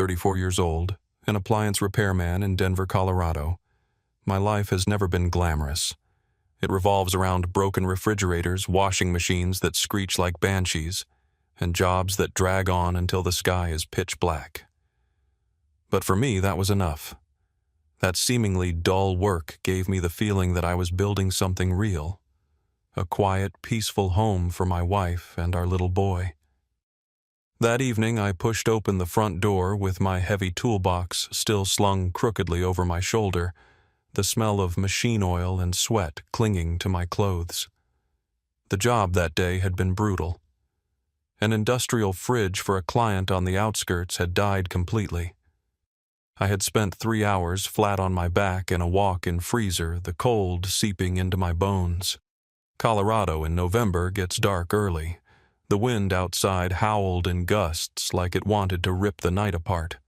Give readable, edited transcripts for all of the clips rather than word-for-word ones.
34 years old, an appliance repairman in Denver, Colorado. My life has never been glamorous. It revolves around broken refrigerators, washing machines that screech like banshees, and jobs that drag on until the sky is pitch black. But for me, that was enough. That seemingly dull work gave me the feeling that I was building something real, a quiet, peaceful home for my wife and our little boy. That evening, I pushed open the front door with my heavy toolbox still slung crookedly over my shoulder, the smell of machine oil and sweat clinging to my clothes. The job that day had been brutal. An industrial fridge for a client on the outskirts had died completely. I had spent 3 hours flat on my back in a walk-in freezer, the cold seeping into my bones. Colorado in November gets dark early. The wind outside howled in gusts like it wanted to rip the night apart.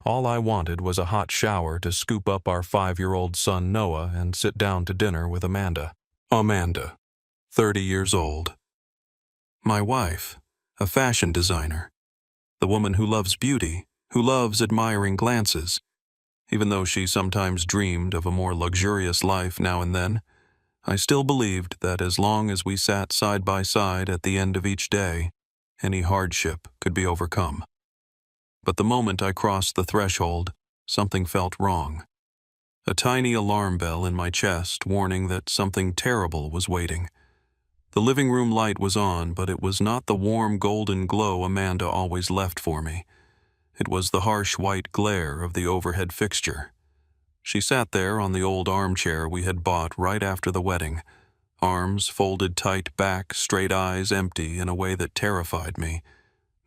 All I wanted was a hot shower to scoop up our 5-year-old son Noah and sit down to dinner with Amanda. Amanda, 30 years old. My wife, a fashion designer. The woman who loves beauty, who loves admiring glances. Even though she sometimes dreamed of a more luxurious life now and then, I still believed that as long as we sat side by side at the end of each day, any hardship could be overcome. But the moment I crossed the threshold, something felt wrong. A tiny alarm bell in my chest warning that something terrible was waiting. The living room light was on, but it was not the warm golden glow Amanda always left for me. It was the harsh white glare of the overhead fixture. She sat there on the old armchair we had bought right after the wedding, arms folded tight back, straight eyes empty in a way that terrified me.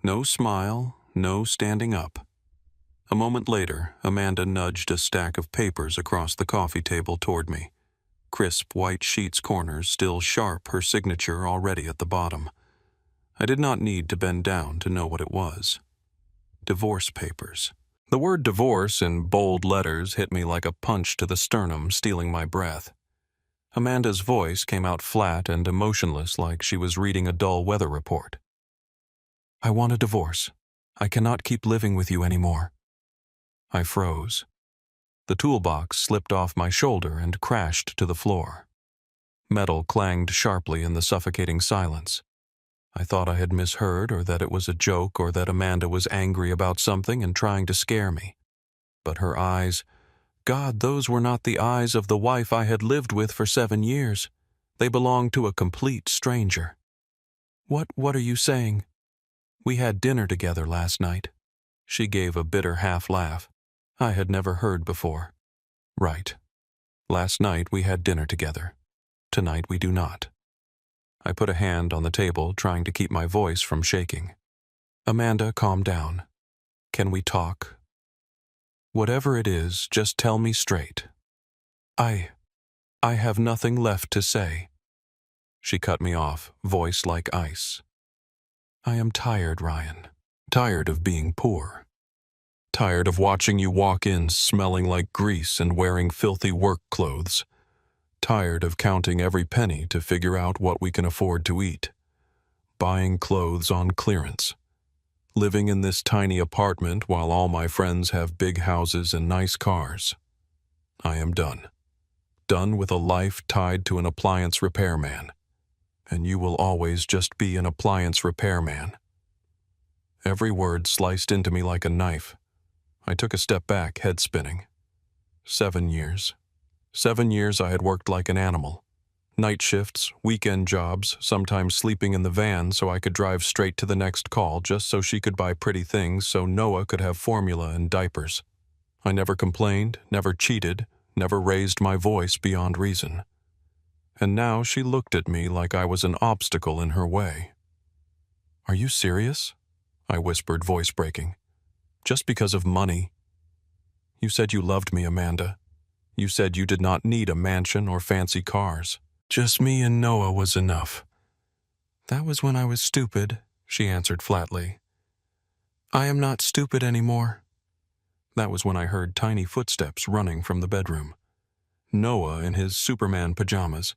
No smile, no standing up. A moment later, Amanda nudged a stack of papers across the coffee table toward me. Crisp white sheets corners still sharp, her signature already at the bottom. I did not need to bend down to know what it was. Divorce papers. The word divorce in bold letters hit me like a punch to the sternum, stealing my breath. Amanda's voice came out flat and emotionless like she was reading a dull weather report. I want a divorce. I cannot keep living with you anymore. I froze. The toolbox slipped off my shoulder and crashed to the floor. Metal clanged sharply in the suffocating silence. I thought I had misheard, or that it was a joke, or that Amanda was angry about something and trying to scare me. But her eyes, God, those were not the eyes of the wife I had lived with for 7 years. They belonged to a complete stranger. What are you saying? We had dinner together last night. She gave a bitter half-laugh I had never heard before. Right. Last night we had dinner together. Tonight we do not. I put a hand on the table, trying to keep my voice from shaking. Amanda, calm down. Can we talk? Whatever it is, just tell me straight. I have nothing left to say. She cut me off, voice like ice. I am tired, Ryan. Tired of being poor. Tired of watching you walk in smelling like grease and wearing filthy work clothes. Tired of counting every penny to figure out what we can afford to eat. Buying clothes on clearance. Living in this tiny apartment while all my friends have big houses and nice cars. I am done. Done with a life tied to an appliance repairman. And you will always just be an appliance repairman. Every word sliced into me like a knife. I took a step back, head spinning. 7 years. 7 years I had worked like an animal. Night shifts, weekend jobs, sometimes sleeping in the van so I could drive straight to the next call just so she could buy pretty things so Noah could have formula and diapers. I never complained, never cheated, never raised my voice beyond reason. And now she looked at me like I was an obstacle in her way. Are you serious? I whispered, voice breaking. Just because of money. You said you loved me, Amanda. You said you did not need a mansion or fancy cars. Just me and Noah was enough. That was when I was stupid, she answered flatly. I am not stupid anymore. That was when I heard tiny footsteps running from the bedroom. Noah in his Superman pajamas,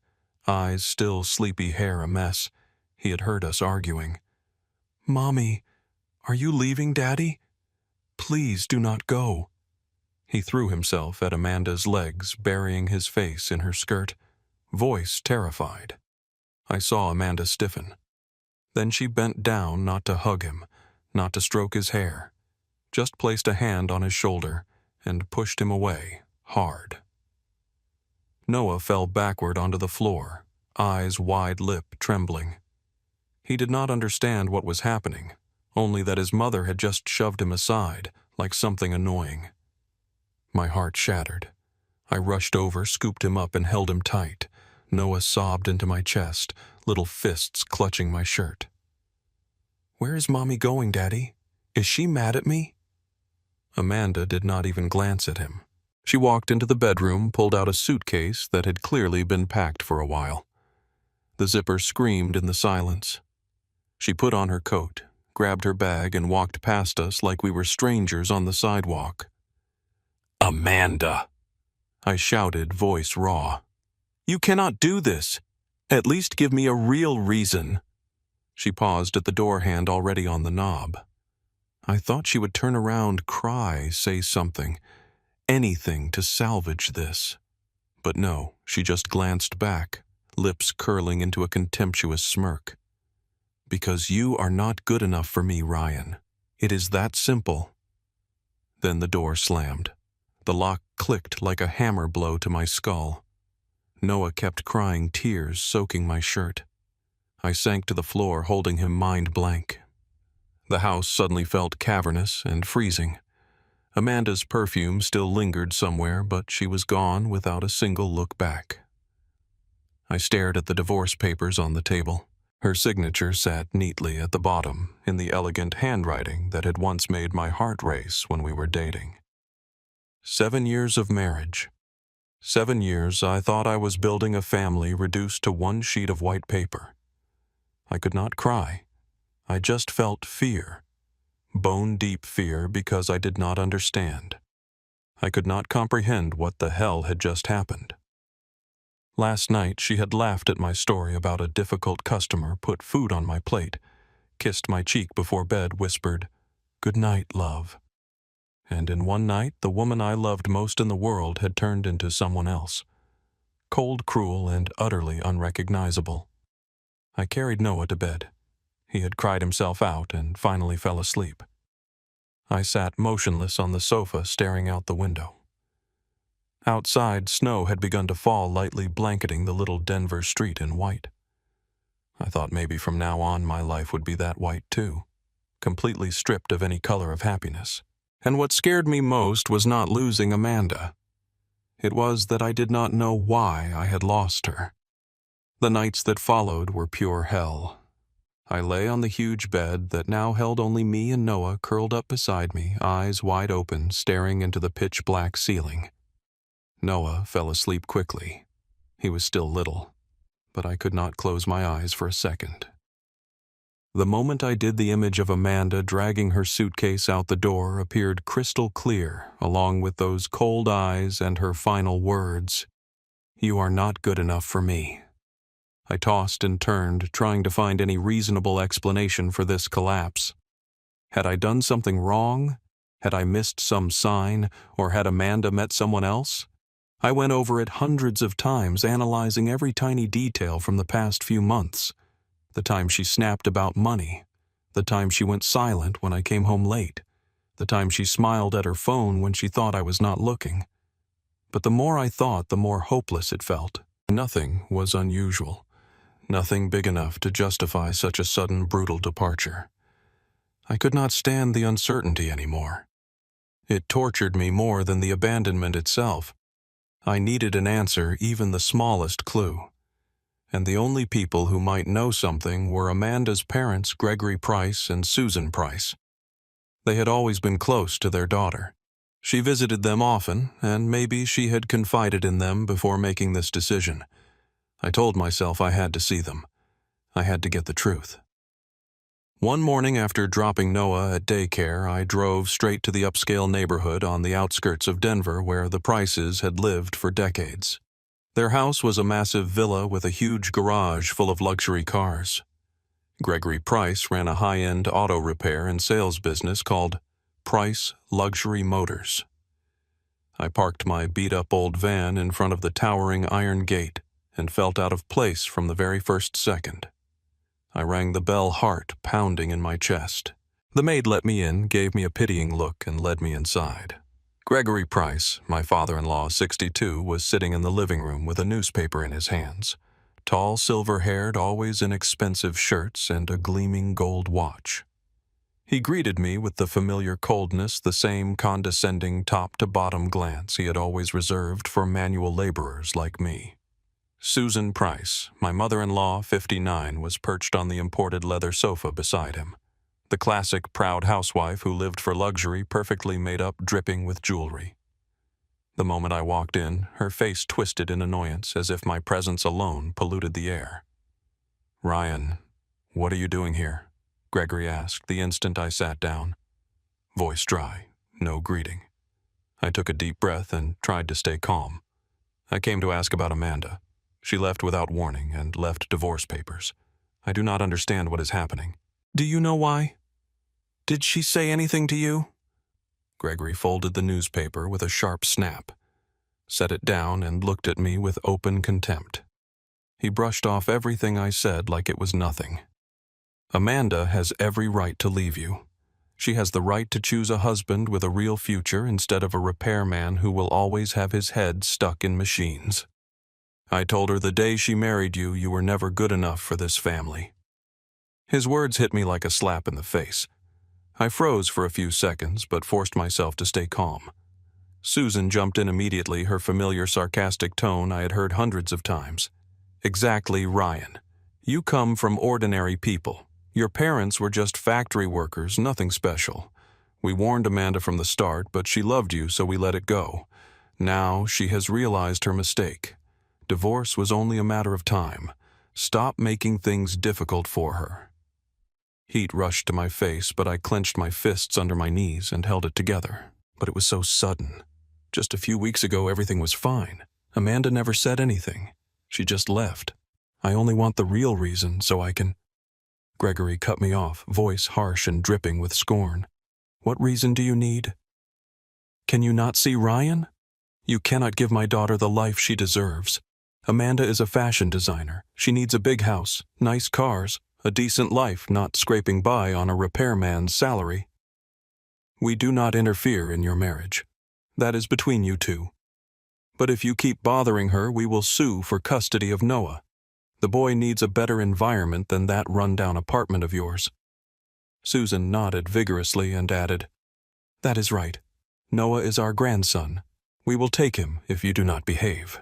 eyes still sleepy, hair a mess. He had heard us arguing. Mommy, are you leaving Daddy? Please do not go." He threw himself at Amanda's legs, burying his face in her skirt, voice terrified. I saw Amanda stiffen. Then she bent down, not to hug him, not to stroke his hair, just placed a hand on his shoulder and pushed him away, hard. Noah fell backward onto the floor, eyes wide-lip, trembling. He did not understand what was happening, only that his mother had just shoved him aside, like something annoying. My heart shattered. I rushed over, scooped him up, and held him tight. Noah sobbed into my chest, little fists clutching my shirt. "Where is Mommy going, Daddy? Is she mad at me?" Amanda did not even glance at him. She walked into the bedroom, pulled out a suitcase that had clearly been packed for a while. The zipper screamed in the silence. She put on her coat, grabbed her bag, and walked past us like we were strangers on the sidewalk. "Amanda!" I shouted, voice raw. "You cannot do this. At least give me a real reason." She paused at the door hand already on the knob. I thought she would turn around, cry, say something. Anything to salvage this. But no, she just glanced back, lips curling into a contemptuous smirk. "Because you are not good enough for me, Ryan. It is that simple." Then the door slammed. The lock clicked like a hammer blow to my skull. Noah kept crying, tears soaking my shirt. I sank to the floor, holding him mind blank. The house suddenly felt cavernous and freezing. Amanda's perfume still lingered somewhere, but she was gone without a single look back. I stared at the divorce papers on the table. Her signature sat neatly at the bottom, in the elegant handwriting that had once made my heart race when we were dating. 7 years of marriage. 7 years I thought I was building a family reduced to one sheet of white paper. I could not cry. I just felt fear. Bone-deep fear because I did not understand. I could not comprehend what the hell had just happened. Last night she had laughed at my story about a difficult customer, put food on my plate, kissed my cheek before bed, whispered, "Good night, love." And in one night, the woman I loved most in the world had turned into someone else. Cold, cruel, and utterly unrecognizable. I carried Noah to bed. He had cried himself out and finally fell asleep. I sat motionless on the sofa, staring out the window. Outside, snow had begun to fall, lightly blanketing the little Denver street in white. I thought maybe from now on my life would be that white too, completely stripped of any color of happiness. And what scared me most was not losing Amanda. It was that I did not know why I had lost her. The nights that followed were pure hell. I lay on the huge bed that now held only me and Noah curled up beside me, eyes wide open, staring into the pitch-black ceiling. Noah fell asleep quickly. He was still little, but I could not close my eyes for a second. The moment I did, the image of Amanda dragging her suitcase out the door appeared crystal clear, along with those cold eyes and her final words, "You are not good enough for me." I tossed and turned, trying to find any reasonable explanation for this collapse. Had I done something wrong? Had I missed some sign, or had Amanda met someone else? I went over it hundreds of times, analyzing every tiny detail from the past few months. The time she snapped about money, the time she went silent when I came home late, the time she smiled at her phone when she thought I was not looking. But the more I thought, the more hopeless it felt. Nothing was unusual. Nothing big enough to justify such a sudden, brutal departure. I could not stand the uncertainty anymore. It tortured me more than the abandonment itself. I needed an answer, even the smallest clue. And the only people who might know something were Amanda's parents, Gregory Price and Susan Price. They had always been close to their daughter. She visited them often, and maybe she had confided in them before making this decision. I told myself I had to see them. I had to get the truth. One morning after dropping Noah at daycare, I drove straight to the upscale neighborhood on the outskirts of Denver where the Prices had lived for decades. Their house was a massive villa with a huge garage full of luxury cars. Gregory Price ran a high-end auto repair and sales business called Price luxury motors. I parked my beat-up old van in front of the towering iron gate and felt out of place from the very first second. I rang the bell, heart pounding in my chest. The maid let me in, gave me a pitying look, and led me inside. Gregory Price, my father-in-law, 62, was sitting in the living room with a newspaper in his hands. Tall, silver-haired, always in expensive shirts, and a gleaming gold watch. He greeted me with the familiar coldness, the same condescending top-to-bottom glance he had always reserved for manual laborers like me. Susan Price, my mother-in-law, 59, was perched on the imported leather sofa beside him. The classic proud housewife who lived for luxury, perfectly made up, dripping with jewelry. The moment I walked in, her face twisted in annoyance, as if my presence alone polluted the air. "Ryan, what are you doing here?" Gregory asked the instant I sat down. Voice dry, no greeting. I took a deep breath and tried to stay calm. "I came to ask about Amanda. She left without warning and left divorce papers. I do not understand what is happening." "Do you know why? Did she say anything to you?" Gregory folded the newspaper with a sharp snap, set it down, and looked at me with open contempt. He brushed off everything I said like it was nothing. "Amanda has every right to leave you. She has the right to choose a husband with a real future instead of a repairman who will always have his head stuck in machines. I told her the day she married you, you were never good enough for this family." His words hit me like a slap in the face. I froze for a few seconds, but forced myself to stay calm. Susan jumped in immediately, her familiar sarcastic tone I had heard hundreds of times. "Exactly, Ryan. You come from ordinary people. Your parents were just factory workers, nothing special. We warned Amanda from the start, but she loved you, so we let it go. Now she has realized her mistake. Divorce was only a matter of time. Stop making things difficult for her." Heat rushed to my face, but I clenched my fists under my knees and held it together. But it was so sudden. Just a few weeks ago, everything was fine. Amanda never said anything. She just left. I only want the real reason so I can... Gregory cut me off, voice harsh and dripping with scorn. "What reason do you need? Can you not see Ryan? You cannot give my daughter the life she deserves. Amanda is a fashion designer. She needs a big house, nice cars, a decent life, not scraping by on a repairman's salary. We do not interfere in your marriage. That is between you two. But if you keep bothering her, we will sue for custody of Noah. The boy needs a better environment than that run-down apartment of yours." Susan nodded vigorously and added, "That is right. Noah is our grandson. We will take him if you do not behave."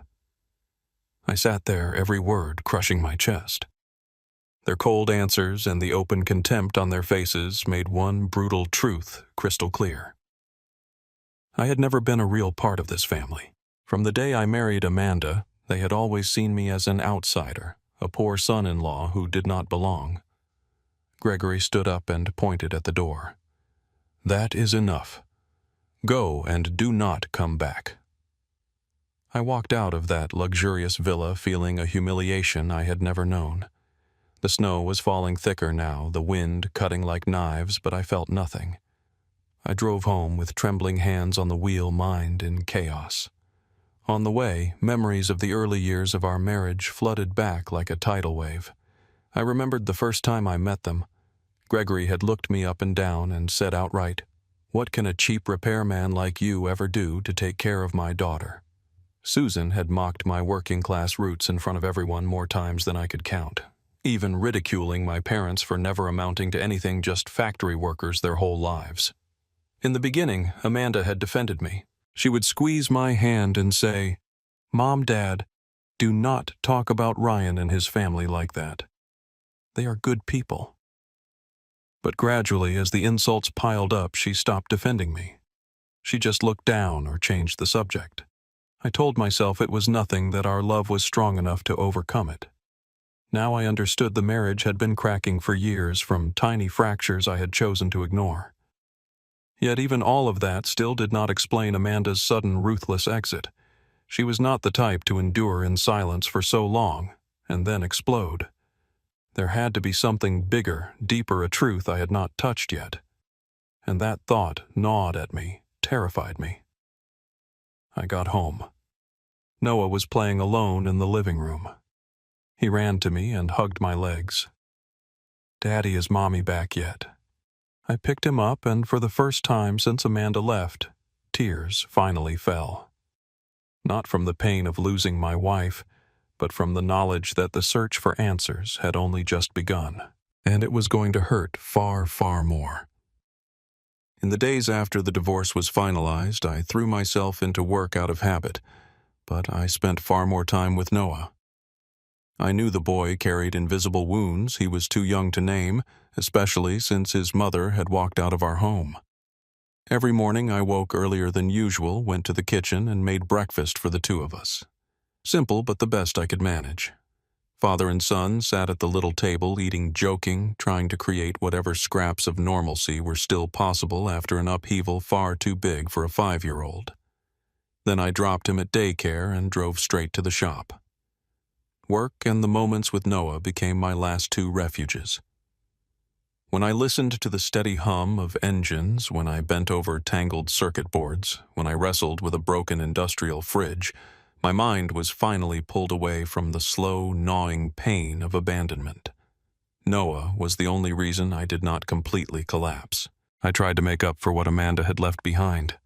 I sat there, every word crushing my chest. Their cold answers and the open contempt on their faces made one brutal truth crystal clear. I had never been a real part of this family. From the day I married Amanda, they had always seen me as an outsider, a poor son-in-law who did not belong. Gregory stood up and pointed at the door. "That is enough. Go and do not come back." I walked out of that luxurious villa feeling a humiliation I had never known. The snow was falling thicker now, the wind cutting like knives, but I felt nothing. I drove home with trembling hands on the wheel, mind in chaos. On the way, memories of the early years of our marriage flooded back like a tidal wave. I remembered the first time I met them. Gregory had looked me up and down and said outright, "What can a cheap repairman like you ever do to take care of my daughter?" Susan had mocked my working-class roots in front of everyone more times than I could count, even ridiculing my parents for never amounting to anything, just factory workers their whole lives. In the beginning, Amanda had defended me. She would squeeze my hand and say, "Mom, Dad, do not talk about Ryan and his family like that. They are good people." But gradually, as the insults piled up, she stopped defending me. She just looked down or changed the subject. I told myself it was nothing, that our love was strong enough to overcome it. Now I understood the marriage had been cracking for years from tiny fractures I had chosen to ignore. Yet even all of that still did not explain Amanda's sudden ruthless exit. She was not the type to endure in silence for so long and then explode. There had to be something bigger, deeper, a truth I had not touched yet. and that thought gnawed at me, terrified me. I got home. Noah was playing alone in the living room. He ran to me and hugged my legs. "Daddy, is Mommy back yet?" I picked him up, and for the first time since Amanda left, tears finally fell. Not from the pain of losing my wife, but from the knowledge that the search for answers had only just begun, and it was going to hurt far, far more. In the days after the divorce was finalized, I threw myself into work out of habit, but I spent far more time with Noah. I knew the boy carried invisible wounds he was too young to name, especially since his mother had walked out of our home. Every morning I woke earlier than usual, went to the kitchen, and made breakfast for the two of us. Simple, but the best I could manage. Father and son sat at the little table, eating, joking, trying to create whatever scraps of normalcy were still possible after an upheaval far too big for a 5-year-old. Then I dropped him at daycare and drove straight to the shop. Work and the moments with Noah became my last two refuges. When I listened to the steady hum of engines, when I bent over tangled circuit boards, when I wrestled with a broken industrial fridge, my mind was finally pulled away from the slow, gnawing pain of abandonment. Noah was the only reason I did not completely collapse. I tried to make up for what Amanda had left behind.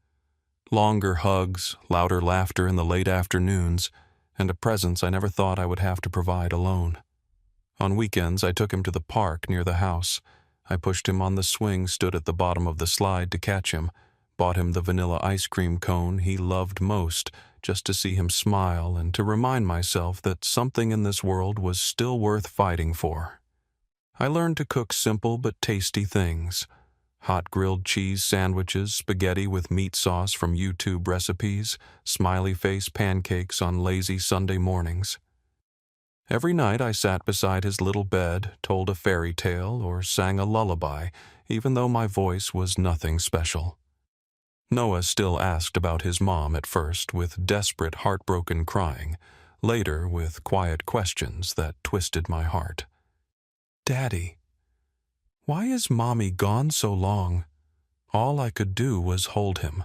Longer hugs, louder laughter in the late afternoons, and a presence I never thought I would have to provide alone. On weekends, I took him to the park near the house. I pushed him on the swing, stood at the bottom of the slide to catch him, bought him the vanilla ice cream cone he loved most, just to see him smile and to remind myself that something in this world was still worth fighting for. I learned to cook simple but tasty things. Hot grilled cheese sandwiches, spaghetti with meat sauce from YouTube recipes, smiley face pancakes on lazy Sunday mornings. Every night I sat beside his little bed, told a fairy tale, or sang a lullaby, even though my voice was nothing special. Noah still asked about his mom at first with desperate, heartbroken crying, later with quiet questions that twisted my heart. "Daddy, why is Mommy gone so long?" All I could do was hold him,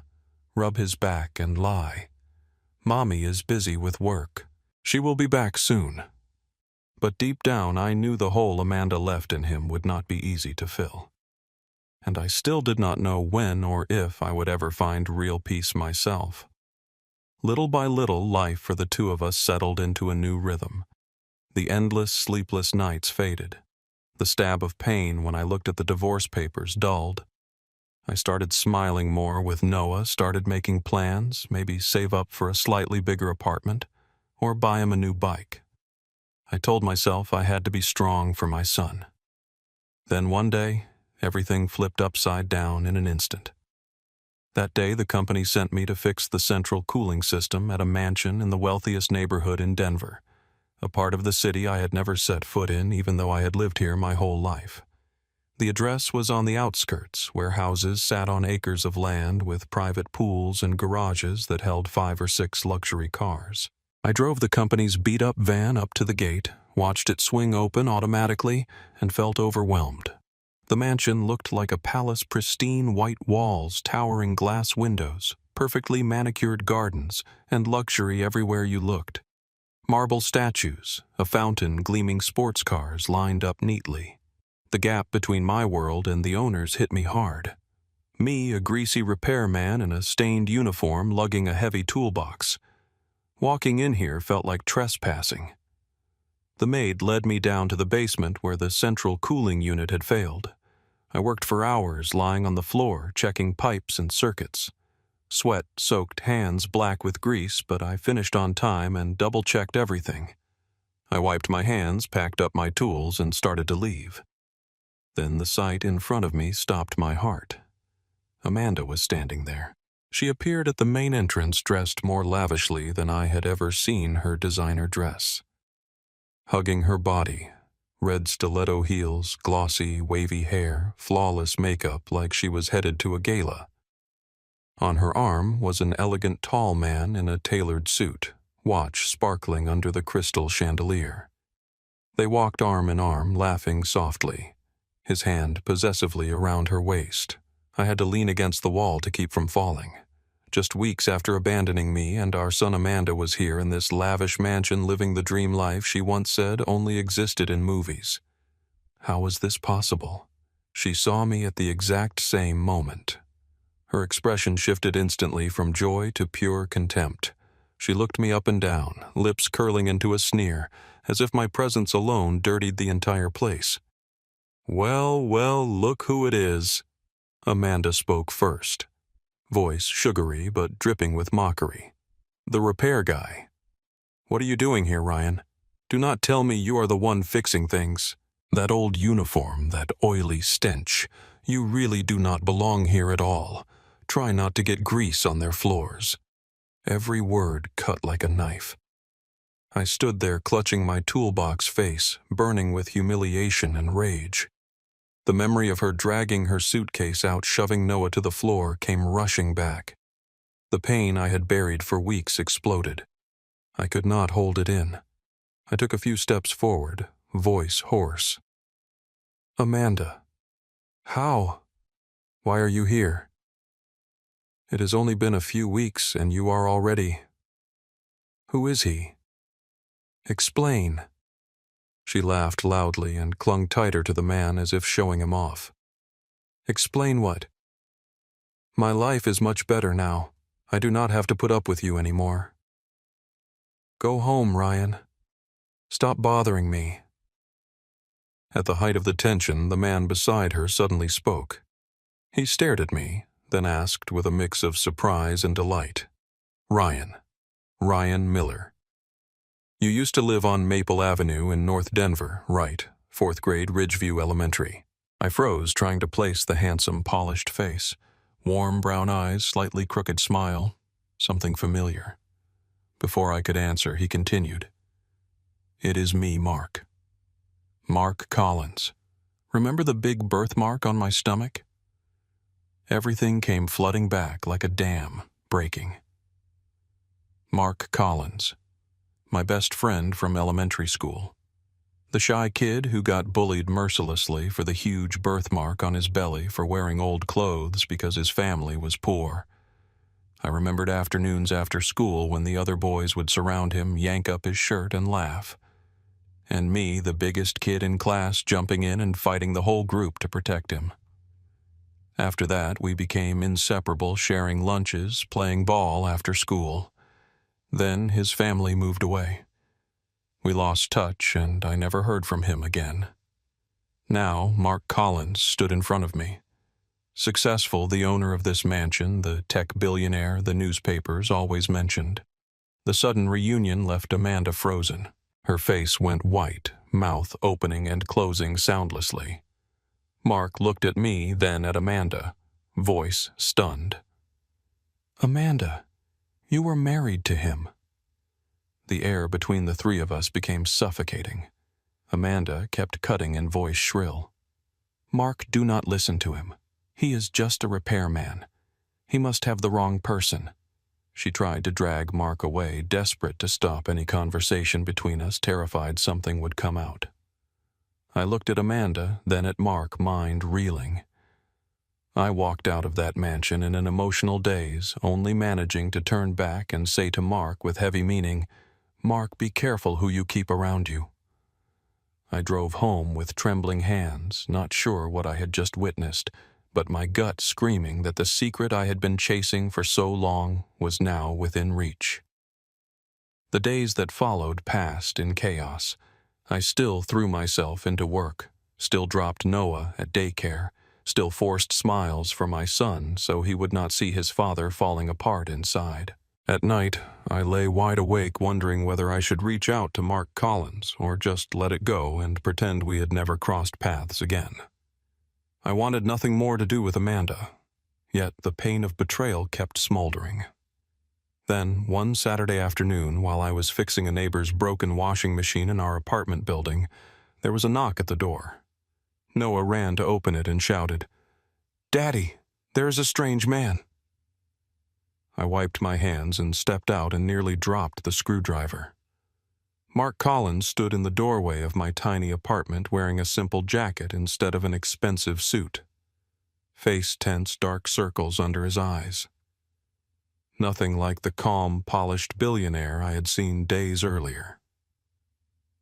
rub his back and lie. "Mommy is busy with work. She will be back soon." But deep down I knew the hole Amanda left in him would not be easy to fill. And I still did not know when or if I would ever find real peace myself. Little by little, life for the two of us settled into a new rhythm. The endless, sleepless nights faded. The stab of pain when I looked at the divorce papers dulled. I started smiling more with Noah, started making plans, maybe save up for a slightly bigger apartment, or buy him a new bike. I told myself I had to be strong for my son. Then one day, everything flipped upside down in an instant. That day, the company sent me to fix the central cooling system at a mansion in the wealthiest neighborhood in Denver, a part of the city I had never set foot in even though I had lived here my whole life. The address was on the outskirts, where houses sat on acres of land with private pools and garages that held 5 or 6 luxury cars. I drove the company's beat-up van up to the gate, watched it swing open automatically, and felt overwhelmed. The mansion looked like a palace, pristine white walls, towering glass windows, perfectly manicured gardens, and luxury everywhere you looked. Marble statues, a fountain, gleaming sports cars lined up neatly. The gap between my world and the owner's hit me hard. Me, a greasy repairman in a stained uniform lugging a heavy toolbox. Walking in here felt like trespassing. The maid led me down to the basement where the central cooling unit had failed. I worked for hours lying on the floor, checking pipes and circuits. Sweat-soaked hands black with grease, but I finished on time and double-checked everything. I wiped my hands, packed up my tools, and started to leave. Then the sight in front of me stopped my heart. Amanda was standing there. She appeared at the main entrance dressed more lavishly than I had ever seen her designer dress. Hugging her body, red stiletto heels, glossy, wavy hair, flawless makeup like she was headed to a gala. On her arm was an elegant tall man in a tailored suit, watch sparkling under the crystal chandelier. They walked arm in arm, laughing softly, his hand possessively around her waist, I had to lean against the wall to keep from falling. Just weeks after abandoning me and our son Amanda was here in this lavish mansion living the dream life she once said only existed in movies. How was this possible? She saw me at the exact same moment. Her expression shifted instantly from joy to pure contempt. She looked me up and down, lips curling into a sneer, as if my presence alone dirtied the entire place. "Well, well, look who it is." Amanda spoke first, voice sugary but dripping with mockery. "The repair guy. What are you doing here, Ryan? Do not tell me you are the one fixing things. That old uniform, that oily stench. You really do not belong here at all. Try not to get grease on their floors." Every word cut like a knife. I stood there clutching my toolbox face, burning with humiliation and rage. The memory of her dragging her suitcase out, shoving Noah to the floor, came rushing back. The pain I had buried for weeks exploded. I could not hold it in. I took a few steps forward, voice hoarse. "Amanda. How? Why are you here? It has only been a few weeks and you are already... Who is he? Explain." She laughed loudly and clung tighter to the man as if showing him off. "Explain what?" "My life is much better now. I do not have to put up with you anymore. Go home, Ryan. Stop bothering me." At the height of the tension, the man beside her suddenly spoke. He stared at me, then asked with a mix of surprise and delight, "Ryan. Ryan Miller. You used to live on Maple Avenue in North Denver, right? 4th grade Ridgeview Elementary." I froze, trying to place the handsome, polished face. Warm brown eyes, slightly crooked smile. Something familiar. Before I could answer, he continued. "It is me, Mark. Mark Collins. Remember the big birthmark on my stomach?" Everything came flooding back like a dam breaking. Mark Collins. My best friend from elementary school. The shy kid who got bullied mercilessly for the huge birthmark on his belly for wearing old clothes because his family was poor. I remembered afternoons after school when the other boys would surround him, yank up his shirt, and laugh. And me, the biggest kid in class, jumping in and fighting the whole group to protect him. After that, we became inseparable, sharing lunches, playing ball after school. Then his family moved away. We lost touch, and I never heard from him again. Now, Mark Collins stood in front of me. Successful, the owner of this mansion, the tech billionaire the newspapers always mentioned. The sudden reunion left Amanda frozen. Her face went white, mouth opening and closing soundlessly. Mark looked at me, then at Amanda, voice stunned. "Amanda, you were married to him." The air between the three of us became suffocating. Amanda kept cutting in voice shrill. "Mark, do not listen to him. He is just a repairman. He must have the wrong person." She tried to drag Mark away, desperate to stop any conversation between us, terrified something would come out. I looked at Amanda, then at Mark, mind reeling. I walked out of that mansion in an emotional daze, only managing to turn back and say to Mark with heavy meaning, "Mark, be careful who you keep around you." I drove home with trembling hands, not sure what I had just witnessed, but my gut screaming that the secret I had been chasing for so long was now within reach. The days that followed passed in chaos. I still threw myself into work, still dropped Noah at daycare, still forced smiles for my son so he would not see his father falling apart inside. At night, I lay wide awake wondering whether I should reach out to Mark Collins or just let it go and pretend we had never crossed paths again. I wanted nothing more to do with Amanda, yet the pain of betrayal kept smoldering. Then, one Saturday afternoon, while I was fixing a neighbor's broken washing machine in our apartment building, there was a knock at the door. Noah ran to open it and shouted, "Daddy, there is a strange man." I wiped my hands and stepped out and nearly dropped the screwdriver. Mark Collins stood in the doorway of my tiny apartment wearing a simple jacket instead of an expensive suit. face tense, dark circles under his eyes. Nothing like the calm, polished billionaire I had seen days earlier.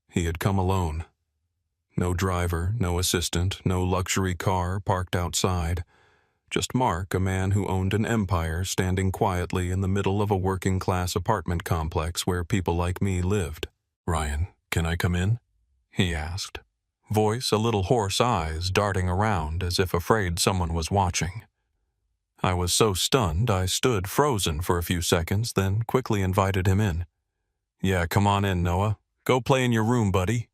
He had come alone. No driver, no assistant, no luxury car parked outside. Just Mark, a man who owned an empire, standing quietly in the middle of a working-class apartment complex where people like me lived. "Ryan, can I come in?" he asked. Voice a little hoarse, eyes darting around as if afraid someone was watching. I was so stunned I stood frozen for a few seconds, then quickly invited him in. "Yeah, come on in, Noah. Go play in your room, buddy."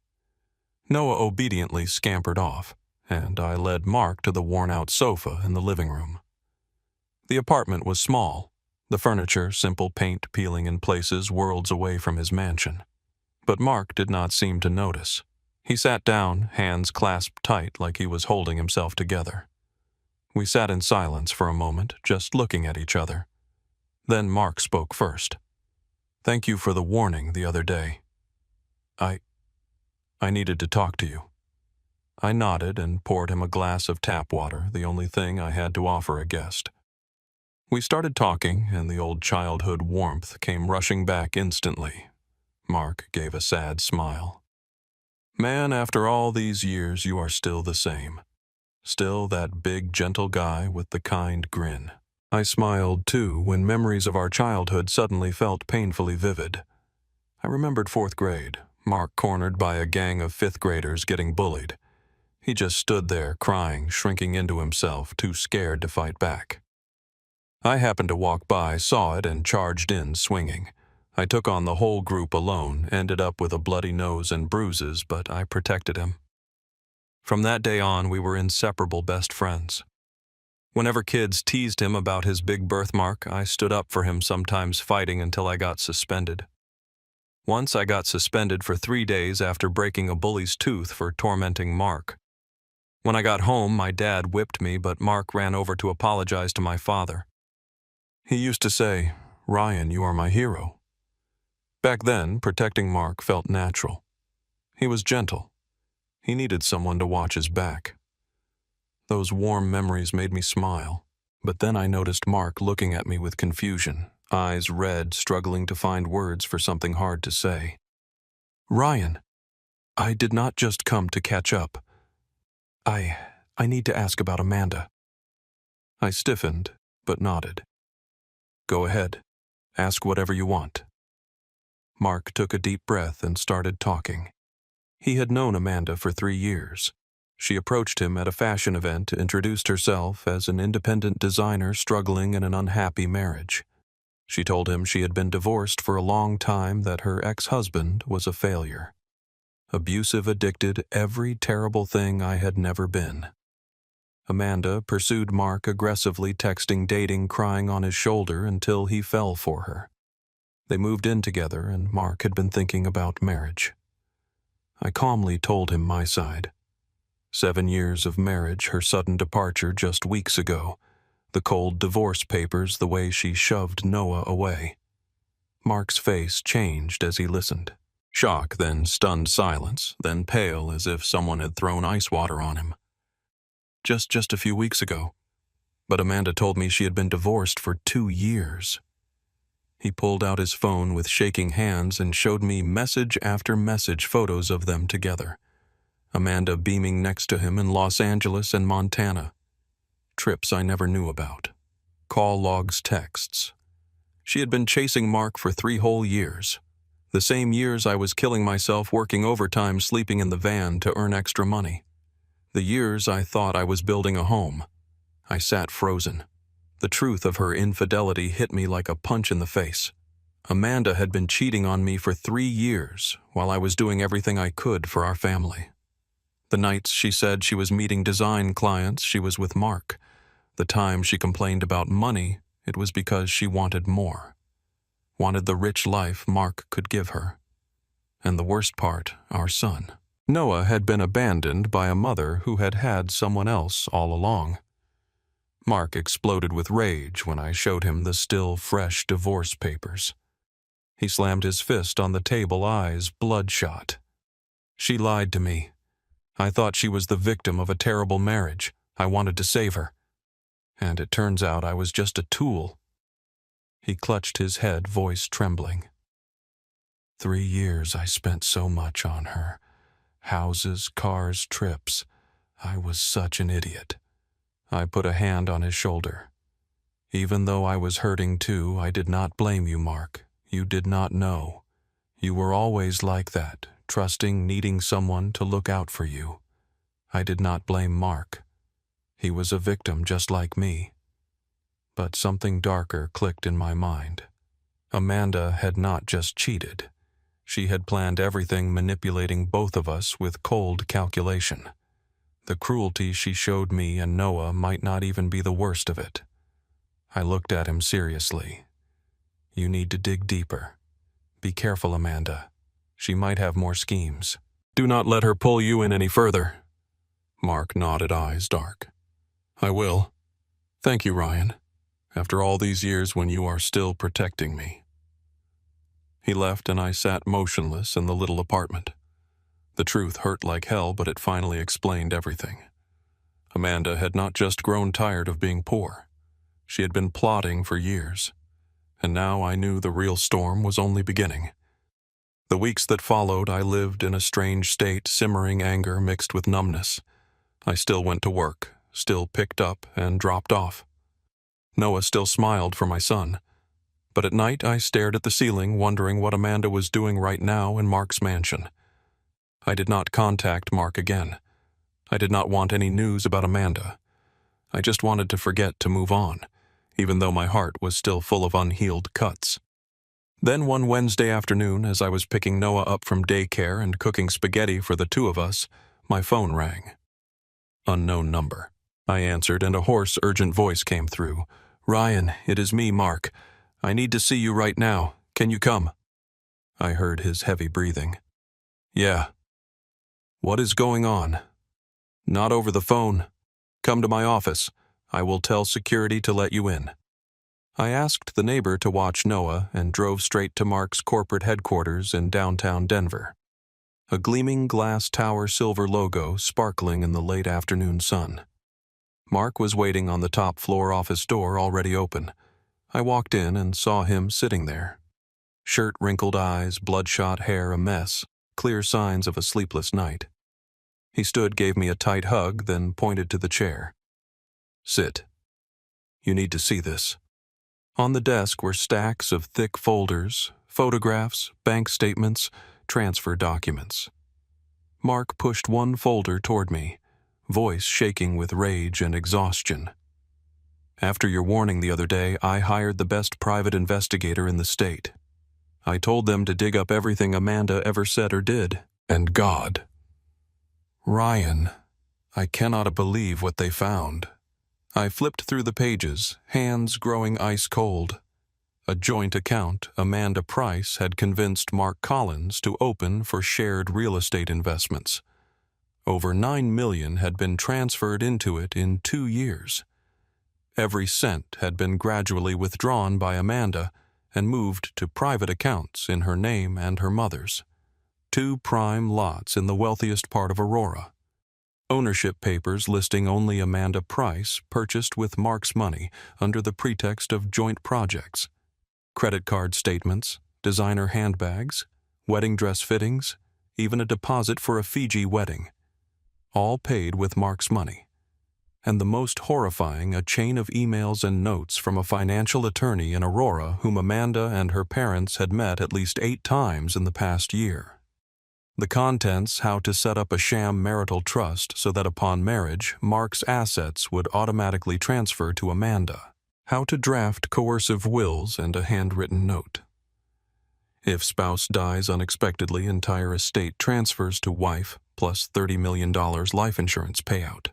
Noah obediently scampered off, and I led Mark to the worn-out sofa in the living room. The apartment was small, the furniture simple, paint peeling in places worlds away from his mansion. But Mark did not seem to notice. He sat down, hands clasped tight like he was holding himself together. We sat in silence for a moment, just looking at each other. Then Mark spoke first. "Thank you for the warning the other day. I needed to talk to you." I nodded and poured him a glass of tap water, the only thing I had to offer a guest. We started talking, and the old childhood warmth came rushing back instantly. Mark gave a sad smile. "Man, after all these years, you are still the same. Still that big, gentle guy with the kind grin." I smiled, too, when memories of our childhood suddenly felt painfully vivid. I remembered 4th grade, Mark cornered by a gang of 5th graders getting bullied. He just stood there, crying, shrinking into himself, too scared to fight back. I happened to walk by, saw it, and charged in, swinging. I took on the whole group alone, ended up with a bloody nose and bruises, but I protected him. From that day on, we were inseparable best friends. Whenever kids teased him about his big birthmark, I stood up for him, sometimes fighting until I got suspended. Once I got suspended for 3 days after breaking a bully's tooth for tormenting Mark. When I got home, my dad whipped me, but Mark ran over to apologize to my father. He used to say, "Ryan, you are my hero." Back then, protecting Mark felt natural. He was gentle. He needed someone to watch his back. Those warm memories made me smile, but then I noticed Mark looking at me with confusion, eyes red, struggling to find words for something hard to say. "Ryan, I did not just come to catch up. I need to ask about Amanda." I stiffened, but nodded. "Go ahead. Ask whatever you want." Mark took a deep breath and started talking. He had known Amanda for 3 years. She approached him at a fashion event, introduced herself as an independent designer struggling in an unhappy marriage. She told him she had been divorced for a long time, that her ex-husband was a failure. Abusive, addicted, every terrible thing I had never been. Amanda pursued Mark aggressively, texting, dating, crying on his shoulder until he fell for her. They moved in together, and Mark had been thinking about marriage. I calmly told him my side. 7 years of marriage, her sudden departure just weeks ago, the cold divorce papers, the way she shoved Noah away. Mark's face changed as he listened. Shock, then stunned silence, then pale as if someone had thrown ice water on him. Just a few weeks ago. But Amanda told me she had been divorced for 2 years. He pulled out his phone with shaking hands and showed me message after message, photos of them together. Amanda beaming next to him in Los Angeles and Montana. Trips I never knew about. Call logs, texts. She had been chasing Mark for 3 whole years. The same years I was killing myself, working overtime, sleeping in the van to earn extra money. The years I thought I was building a home. I sat frozen. The truth of her infidelity hit me like a punch in the face. Amanda had been cheating on me for 3 years while I was doing everything I could for our family. The nights she said she was meeting design clients, she was with Mark. The time she complained about money, it was because she wanted more. Wanted the rich life Mark could give her. And the worst part, our son. Noah had been abandoned by a mother who had had someone else all along. Mark exploded with rage when I showed him the still fresh divorce papers. He slammed his fist on the table, eyes bloodshot. "She lied to me. I thought she was the victim of a terrible marriage. I wanted to save her. And it turns out I was just a tool." He clutched his head, voice trembling. 3 years I spent so much on her. Houses, cars, trips. I was such an idiot. I put a hand on his shoulder. "Even though I was hurting too, I did not blame you, Mark. You did not know. You were always like that, trusting, needing someone to look out for you. I did not blame Mark. He was a victim just like me." But something darker clicked in my mind. Amanda had not just cheated. She had planned everything, manipulating both of us with cold calculation. The cruelty she showed me and Noah might not even be the worst of it. I looked at him seriously. "You need to dig deeper. Be careful, Amanda. She might have more schemes." "Do not let her pull you in any further." Mark nodded, eyes dark. "I will. Thank you, Ryan. After all these years when you are still protecting me." He left and I sat motionless in the little apartment. The truth hurt like hell, but it finally explained everything. Amanda had not just grown tired of being poor. She had been plotting for years. And now I knew the real storm was only beginning. The weeks that followed, I lived in a strange state, simmering anger mixed with numbness. I still went to work, still picked up and dropped off. Noah still smiled for my son. But at night I stared at the ceiling, wondering what Amanda was doing right now in Mark's mansion. I did not contact Mark again. I did not want any news about Amanda. I just wanted to forget to move on, even though my heart was still full of unhealed cuts. Then one Wednesday afternoon, as I was picking Noah up from daycare and cooking spaghetti for the two of us, my phone rang. Unknown number. I answered, and a hoarse, urgent voice came through. "Ryan, it is me, Mark. I need to see you right now. Can you come?" I heard his heavy breathing. "Yeah." "What is going on?" "Not over the phone. Come to my office. I will tell security to let you in." I asked the neighbor to watch Noah and drove straight to Mark's corporate headquarters in downtown Denver. A gleaming glass tower silver logo sparkling in the late afternoon sun. Mark was waiting on the top floor office door, already open. I walked in and saw him sitting there. Shirt, wrinkled eyes, bloodshot hair a mess, clear signs of a sleepless night. He stood, gave me a tight hug, then pointed to the chair. "Sit. You need to see this." On the desk were stacks of thick folders, photographs, bank statements, transfer documents. Mark pushed one folder toward me, voice shaking with rage and exhaustion. "After your warning the other day, I hired the best private investigator in the state. I told them to dig up everything Amanda ever said or did, and God. Ryan, I cannot believe what they found." I flipped through the pages, hands growing ice cold. A joint account Amanda Price had convinced Mark Collins to open for shared real estate investments. Over $9 million had been transferred into it in 2 years. Every cent had been gradually withdrawn by Amanda and moved to private accounts in her name and her mother's. 2 prime lots in the wealthiest part of Aurora. Ownership papers listing only Amanda Price purchased with Mark's money under the pretext of joint projects. Credit card statements, designer handbags, wedding dress fittings, even a deposit for a Fiji wedding. All paid with Mark's money. And the most horrifying, a chain of emails and notes from a financial attorney in Aurora whom Amanda and her parents had met at least 8 times in the past year. The contents: how to set up a sham marital trust so that upon marriage, Mark's assets would automatically transfer to Amanda. How to draft coercive wills and a handwritten note. If spouse dies unexpectedly, entire estate transfers to wife, plus $30 million life insurance payout.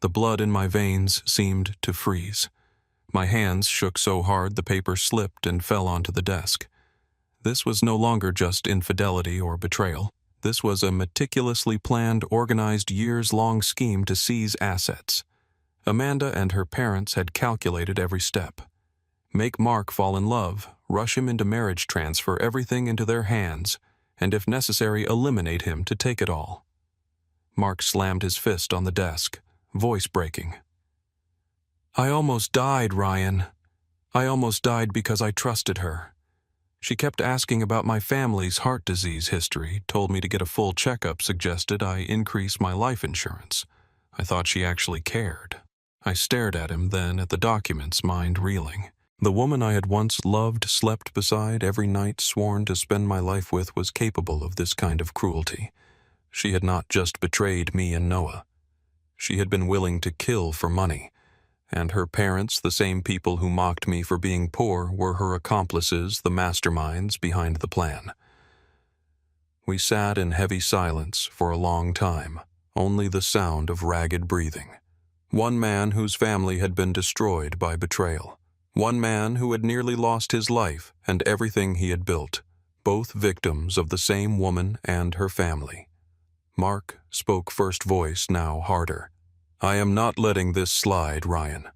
The blood in my veins seemed to freeze. My hands shook so hard the paper slipped and fell onto the desk. This was no longer just infidelity or betrayal. This was a meticulously planned, organized, years-long scheme to seize assets. Amanda and her parents had calculated every step. Make Mark fall in love, rush him into marriage, transfer everything into their hands, and if necessary, eliminate him to take it all. Mark slammed his fist on the desk, voice breaking. I almost died, Ryan. I almost died because I trusted her. She kept asking about my family's heart disease history, told me to get a full checkup, suggested I increase my life insurance. I thought she actually cared. I stared at him, then at the documents, mind reeling. The woman I had once loved, slept beside, every night sworn to spend my life with was capable of this kind of cruelty. She had not just betrayed me and Noah. She had been willing to kill for money. And her parents, the same people who mocked me for being poor, were her accomplices, the masterminds behind the plan. We sat in heavy silence for a long time, only the sound of ragged breathing. One man whose family had been destroyed by betrayal. One man who had nearly lost his life and everything he had built, both victims of the same woman and her family. Mark spoke first voice, now harder. I am not letting this slide, Ryan.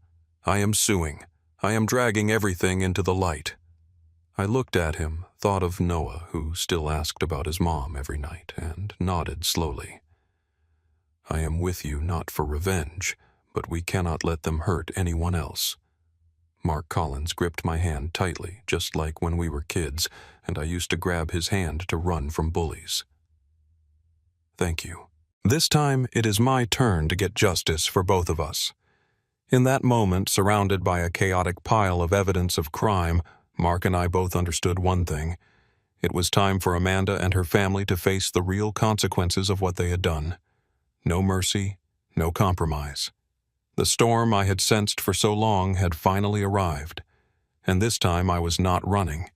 I am suing. I am dragging everything into the light. I looked at him, thought of Noah, who still asked about his mom every night, and nodded slowly. I am with you not for revenge, but we cannot let them hurt anyone else. Mark Collins gripped my hand tightly, just like when we were kids, and I used to grab his hand to run from bullies. Thank you. This time, it is my turn to get justice for both of us. In that moment, surrounded by a chaotic pile of evidence of crime, Mark and I both understood one thing. It was time for Amanda and her family to face the real consequences of what they had done. No mercy, no compromise. The storm I had sensed for so long had finally arrived, and this time I was not running.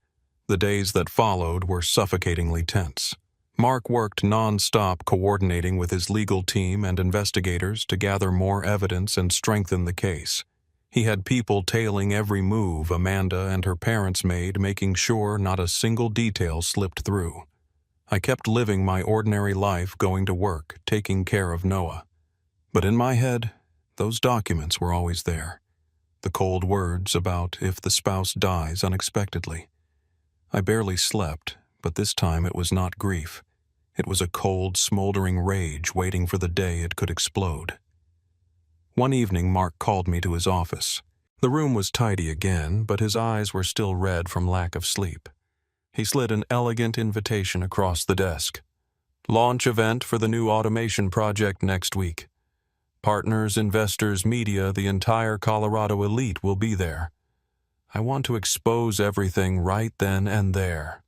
The days that followed were suffocatingly tense. Mark worked non-stop coordinating with his legal team and investigators to gather more evidence and strengthen the case. He had people tailing every move Amanda and her parents made, making sure not a single detail slipped through. I kept living my ordinary life, going to work, taking care of Noah. But in my head, those documents were always there. The cold words about if the spouse dies unexpectedly. I barely slept, but this time it was not grief. It was a cold, smoldering rage waiting for the day it could explode. One evening, Mark called me to his office. The room was tidy again, but his eyes were still red from lack of sleep. He slid an elegant invitation across the desk. Launch event for the new automation project next week. Partners, investors, media, the entire Colorado elite will be there. I want to expose everything right then and there.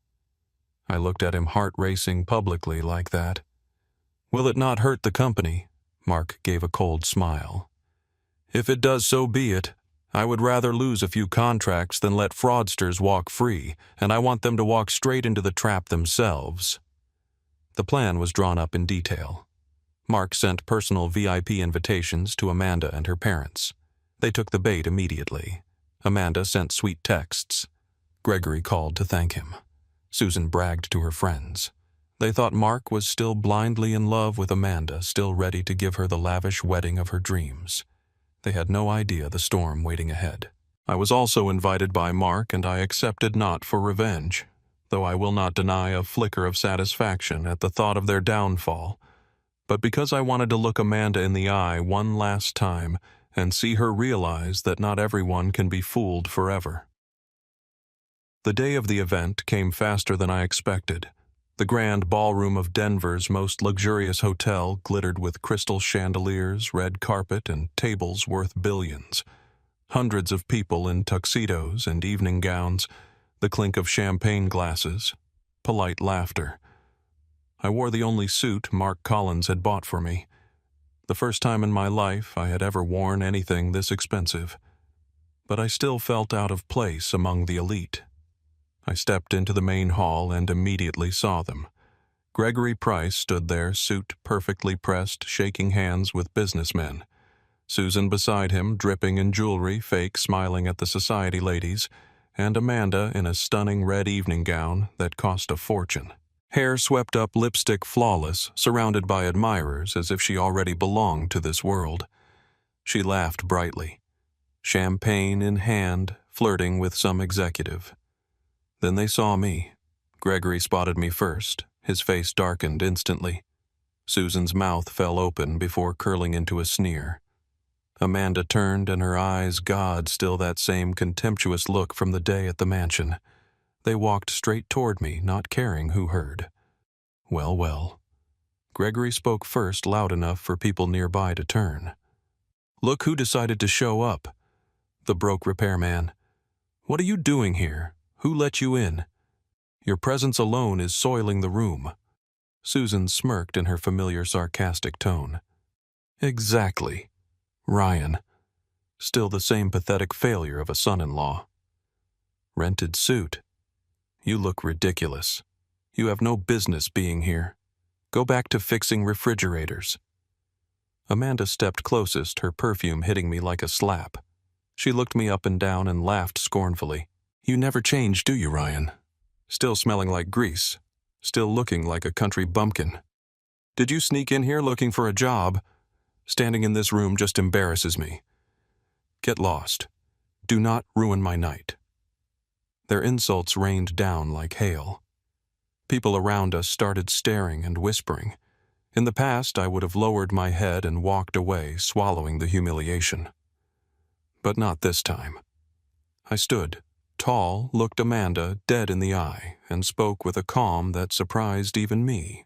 I looked at him, heart racing publicly like that. Will it not hurt the company? Mark gave a cold smile. If it does, so be it. I would rather lose a few contracts than let fraudsters walk free, and I want them to walk straight into the trap themselves. The plan was drawn up in detail. Mark sent personal VIP invitations to Amanda and her parents. They took the bait immediately. Amanda sent sweet texts. Gregory called to thank him. Susan bragged to her friends. They thought Mark was still blindly in love with Amanda, still ready to give her the lavish wedding of her dreams. They had no idea the storm waiting ahead. I was also invited by Mark, and I accepted not for revenge, though I will not deny a flicker of satisfaction at the thought of their downfall, but because I wanted to look Amanda in the eye one last time and see her realize that not everyone can be fooled forever. The day of the event came faster than I expected. The grand ballroom of Denver's most luxurious hotel glittered with crystal chandeliers, red carpet, and tables worth billions. Hundreds of people in tuxedos and evening gowns, the clink of champagne glasses, polite laughter. I wore the only suit Mark Collins had bought for me. The first time in my life I had ever worn anything this expensive. But I still felt out of place among the elite. I stepped into the main hall and immediately saw them. Gregory Price stood there, suit perfectly pressed, shaking hands with businessmen. Susan beside him, dripping in jewelry, fake smiling at the society ladies, and Amanda in a stunning red evening gown that cost a fortune. Hair swept up, lipstick flawless, surrounded by admirers as if she already belonged to this world. She laughed brightly, champagne in hand, flirting with some executive. Then they saw me. Gregory spotted me first. His face darkened instantly. Susan's mouth fell open before curling into a sneer. Amanda turned, and her eyes, God, still that same contemptuous look from the day at the mansion. They walked straight toward me, not caring who heard. Well, well. Gregory spoke first, loud enough for people nearby to turn. Look who decided to show up. The broke repairman. What are you doing here? Who let you in? Your presence alone is soiling the room. Susan smirked in her familiar sarcastic tone. Exactly. Ryan. Still the same pathetic failure of a son-in-law. Rented suit. You look ridiculous. You have no business being here. Go back to fixing refrigerators. Amanda stepped closest, her perfume hitting me like a slap. She looked me up and down and laughed scornfully. You never change, do you, Ryan? Still smelling like grease. Still looking like a country bumpkin. Did you sneak in here looking for a job? Standing in this room just embarrasses me. Get lost. Do not ruin my night. Their insults rained down like hail. People around us started staring and whispering. In the past, I would have lowered my head and walked away, swallowing the humiliation. But not this time. I stood, tall, looked Amanda dead in the eye, and spoke with a calm that surprised even me.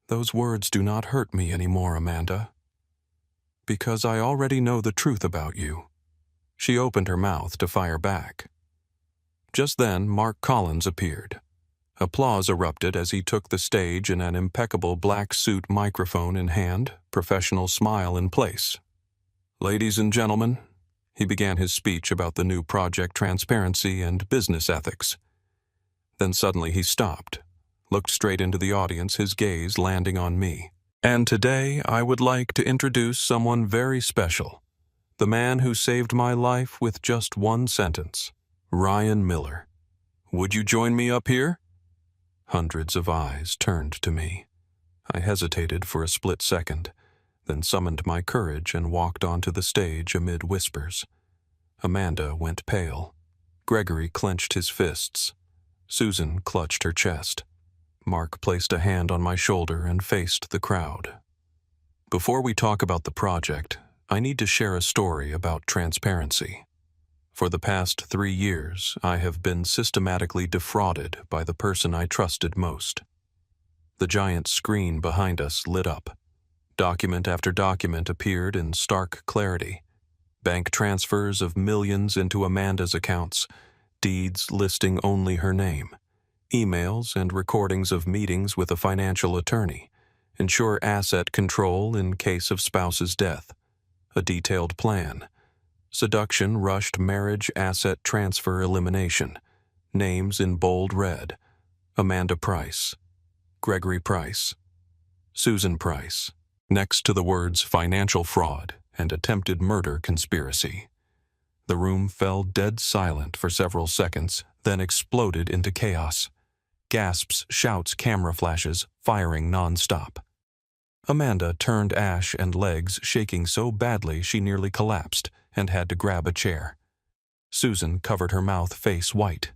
Those words do not hurt me anymore, Amanda. Because I already know the truth about you. She opened her mouth to fire back. Just then, Mark Collins appeared. Applause erupted as he took the stage in an impeccable black suit, microphone in hand, professional smile in place. Ladies and gentlemen, he began his speech about the new project transparency and business ethics. Then suddenly he stopped, looked straight into the audience, his gaze landing on me. And today I would like to introduce someone very special, the man who saved my life with just one sentence, Ryan Miller. Would you join me up here? Hundreds of eyes turned to me. I hesitated for a split second, then summoned my courage and walked onto the stage amid whispers. Amanda went pale. Gregory clenched his fists. Susan clutched her chest. Mark placed a hand on my shoulder and faced the crowd. Before we talk about the project, I need to share a story about transparency. For the past 3 years, I have been systematically defrauded by the person I trusted most. The giant screen behind us lit up. Document after document appeared in stark clarity. Bank transfers of millions into Amanda's accounts, deeds listing only her name, emails and recordings of meetings with a financial attorney, ensure asset control in case of spouse's death, a detailed plan, seduction, rushed marriage, asset transfer elimination, names in bold red, Amanda Price, Gregory Price, Susan Price, next to the words financial fraud and attempted murder conspiracy. The room fell dead silent for several seconds, then exploded into chaos. Gasps, shouts, camera flashes, firing non-stop. Amanda turned ash and legs, shaking so badly she nearly collapsed and had to grab a chair. Susan covered her mouth, face white.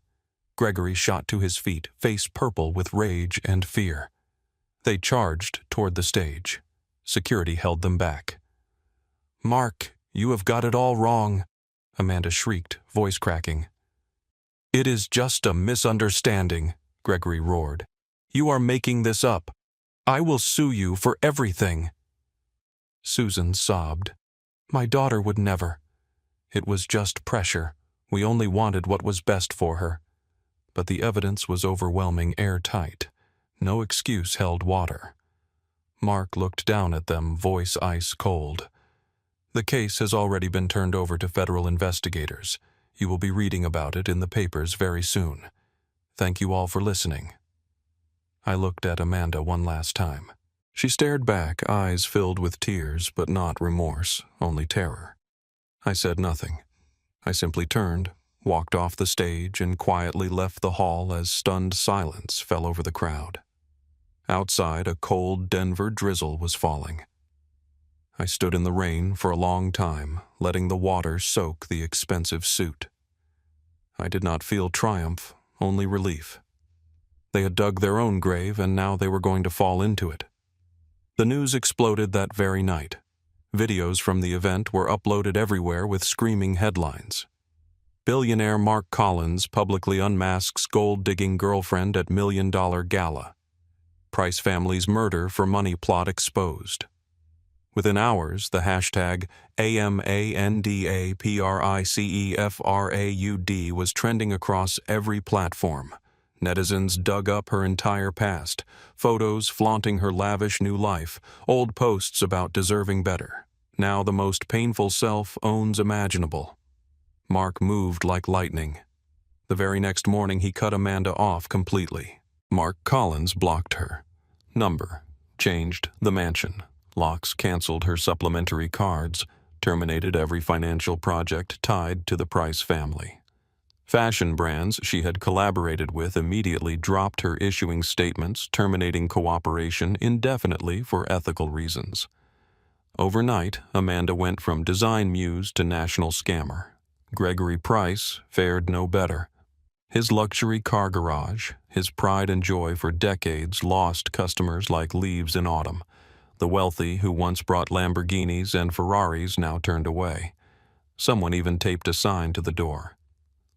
Gregory shot to his feet, face purple with rage and fear. They charged toward the stage. Security held them back. "Mark, you have got it all wrong," Amanda shrieked, voice cracking. "It is just a misunderstanding," Gregory roared. "You are making this up. I will sue you for everything." Susan sobbed. "My daughter would never. It was just pressure. We only wanted what was best for her." But the evidence was overwhelming, airtight. No excuse held water. Mark looked down at them, voice ice cold. "The case has already been turned over to federal investigators. You will be reading about it in the papers very soon. Thank you all for listening." I looked at Amanda one last time. She stared back, eyes filled with tears, but not remorse, only terror. I said nothing. I simply turned, walked off the stage, and quietly left the hall as stunned silence fell over the crowd. Outside, a cold Denver drizzle was falling. I stood in the rain for a long time, letting the water soak the expensive suit. I did not feel triumph, only relief. They had dug their own grave, and now they were going to fall into it. The news exploded that very night. Videos from the event were uploaded everywhere with screaming headlines. Billionaire Mark Collins publicly unmasks gold-digging girlfriend at $1 million gala. Price family's murder for money plot exposed. Within hours, the hashtag AMANDAPRICEFRAUD was trending across every platform. Netizens dug up her entire past, photos flaunting her lavish new life, old posts about deserving better. Now the most painful self-owns imaginable. Mark moved like lightning. The very next morning he cut Amanda off completely. Mark Collins blocked her. Number changed the mansion. Locks canceled her supplementary cards, terminated every financial project tied to the Price family. Fashion brands she had collaborated with immediately dropped her issuing statements, terminating cooperation indefinitely for ethical reasons. Overnight, Amanda went from design muse to national scammer. Gregory Price fared no better. His luxury car garage, his pride and joy for decades, lost customers like leaves in autumn. The wealthy who once brought Lamborghinis and Ferraris now turned away. Someone even taped a sign to the door.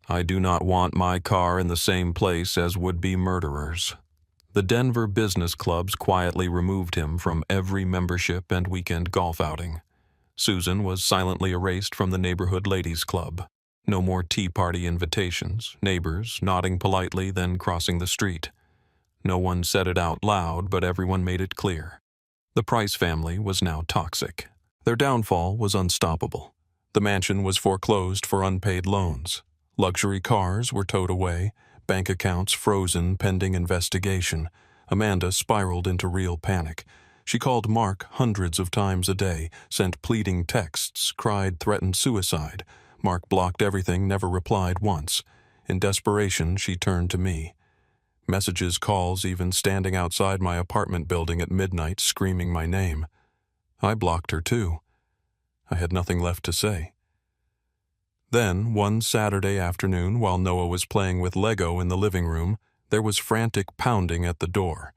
"I do not want my car in the same place as would-be murderers." The Denver business clubs quietly removed him from every membership and weekend golf outing. Susan was silently erased from the neighborhood ladies' club. No more tea party invitations, neighbors nodding politely then crossing the street. No one said it out loud, but everyone made it clear. The Price family was now toxic. Their downfall was unstoppable. The mansion was foreclosed for unpaid loans. Luxury cars were towed away, bank accounts frozen pending investigation. Amanda spiraled into real panic. She called Mark hundreds of times a day, sent pleading texts, cried, threatened suicide. Mark blocked everything, never replied once. In desperation, she turned to me. Messages, calls, even standing outside my apartment building at midnight screaming my name. I blocked her too. I had nothing left to say. Then, one Saturday afternoon, while Noah was playing with Lego in the living room, there was frantic pounding at the door.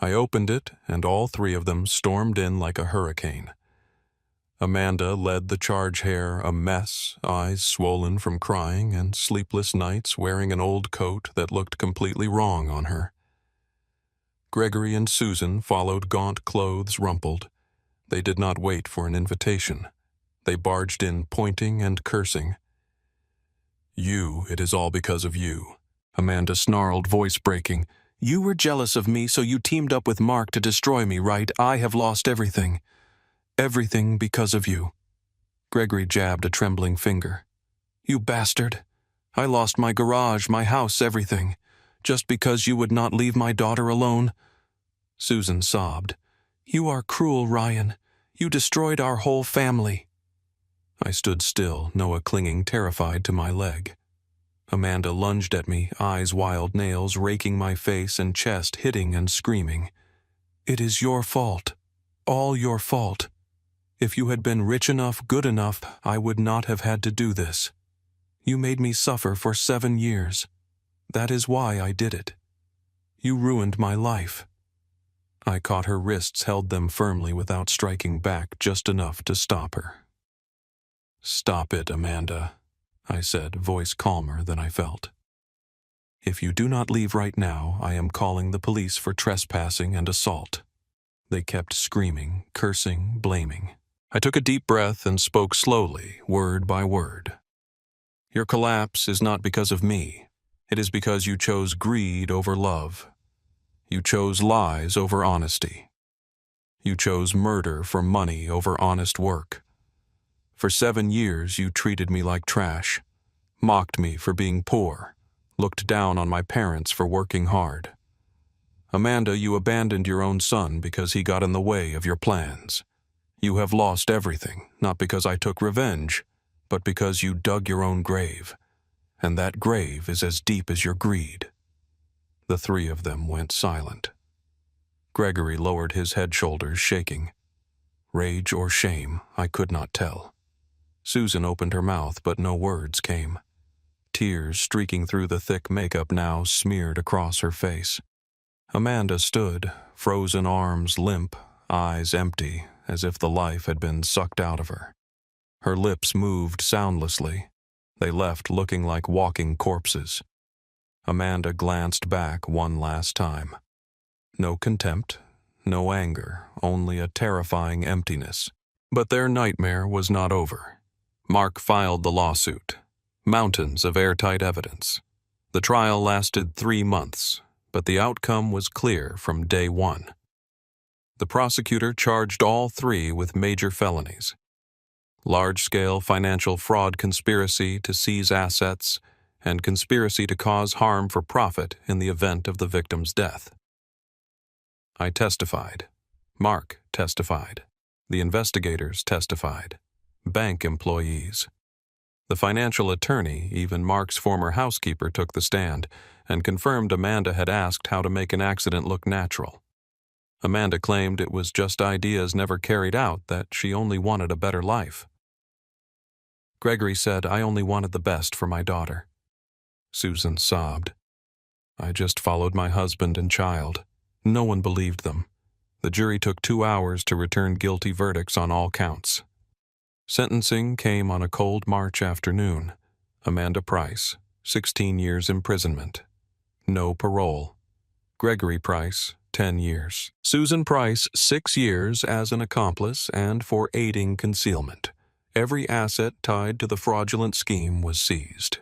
I opened it, and all three of them stormed in like a hurricane. Amanda led the charge hair, a mess, eyes swollen from crying, and sleepless nights wearing an old coat that looked completely wrong on her. Gregory and Susan followed, gaunt clothes rumpled. They did not wait for an invitation. They barged in, pointing and cursing. It is all because of you," Amanda snarled, voice breaking. "You were jealous of me, so you teamed up with Mark to destroy me, right? I have lost everything. Everything because of you." Gregory jabbed a trembling finger. "You bastard. I lost my garage, my house, everything. Just because you would not leave my daughter alone." Susan sobbed. "You are cruel, Ryan. You destroyed our whole family." I stood still, Noah clinging terrified to my leg. Amanda lunged at me, eyes wild, nails raking my face and chest, hitting and screaming. "It is your fault. All your fault. If you had been rich enough, good enough, I would not have had to do this. You made me suffer for 7 years. That is why I did it. You ruined my life." I caught her wrists, held them firmly without striking back, just enough to stop her. "Stop it, Amanda," I said, voice calmer than I felt. "If you do not leave right now, I am calling the police for trespassing and assault." They kept screaming, cursing, blaming. I took a deep breath and spoke slowly, word by word. "Your collapse is not because of me. It is because you chose greed over love. You chose lies over honesty. You chose murder for money over honest work. For 7 years you treated me like trash, mocked me for being poor, looked down on my parents for working hard. Amanda, you abandoned your own son because he got in the way of your plans. You have lost everything, not because I took revenge, but because you dug your own grave, and that grave is as deep as your greed." The three of them went silent. Gregory lowered his head, shoulders shaking. Rage or shame, I could not tell. Susan opened her mouth, but no words came. Tears streaking through the thick makeup now smeared across her face. Amanda stood, frozen arms limp, eyes empty, as if the life had been sucked out of her. Her lips moved soundlessly. They left looking like walking corpses. Amanda glanced back one last time. No contempt, no anger, only a terrifying emptiness. But their nightmare was not over. Mark filed the lawsuit. Mountains of airtight evidence. The trial lasted 3 months, but the outcome was clear from day one. The prosecutor charged all 3 with major felonies: large-scale financial fraud conspiracy to seize assets, and conspiracy to cause harm for profit in the event of the victim's death. I testified. Mark testified. The investigators testified. Bank employees. The financial attorney, even Mark's former housekeeper, took the stand and confirmed Amanda had asked how to make an accident look natural. Amanda claimed it was just ideas never carried out, that she only wanted a better life. Gregory said I only wanted the best for my daughter. Susan sobbed. I just followed my husband and child. No one believed them. The jury took 2 hours to return guilty verdicts on all counts. Sentencing came on a cold March afternoon. Amanda Price, 16 years imprisonment. No parole. Gregory Price, 10 years. Susan Price, 6 years as an accomplice and for aiding concealment. Every asset tied to the fraudulent scheme was seized.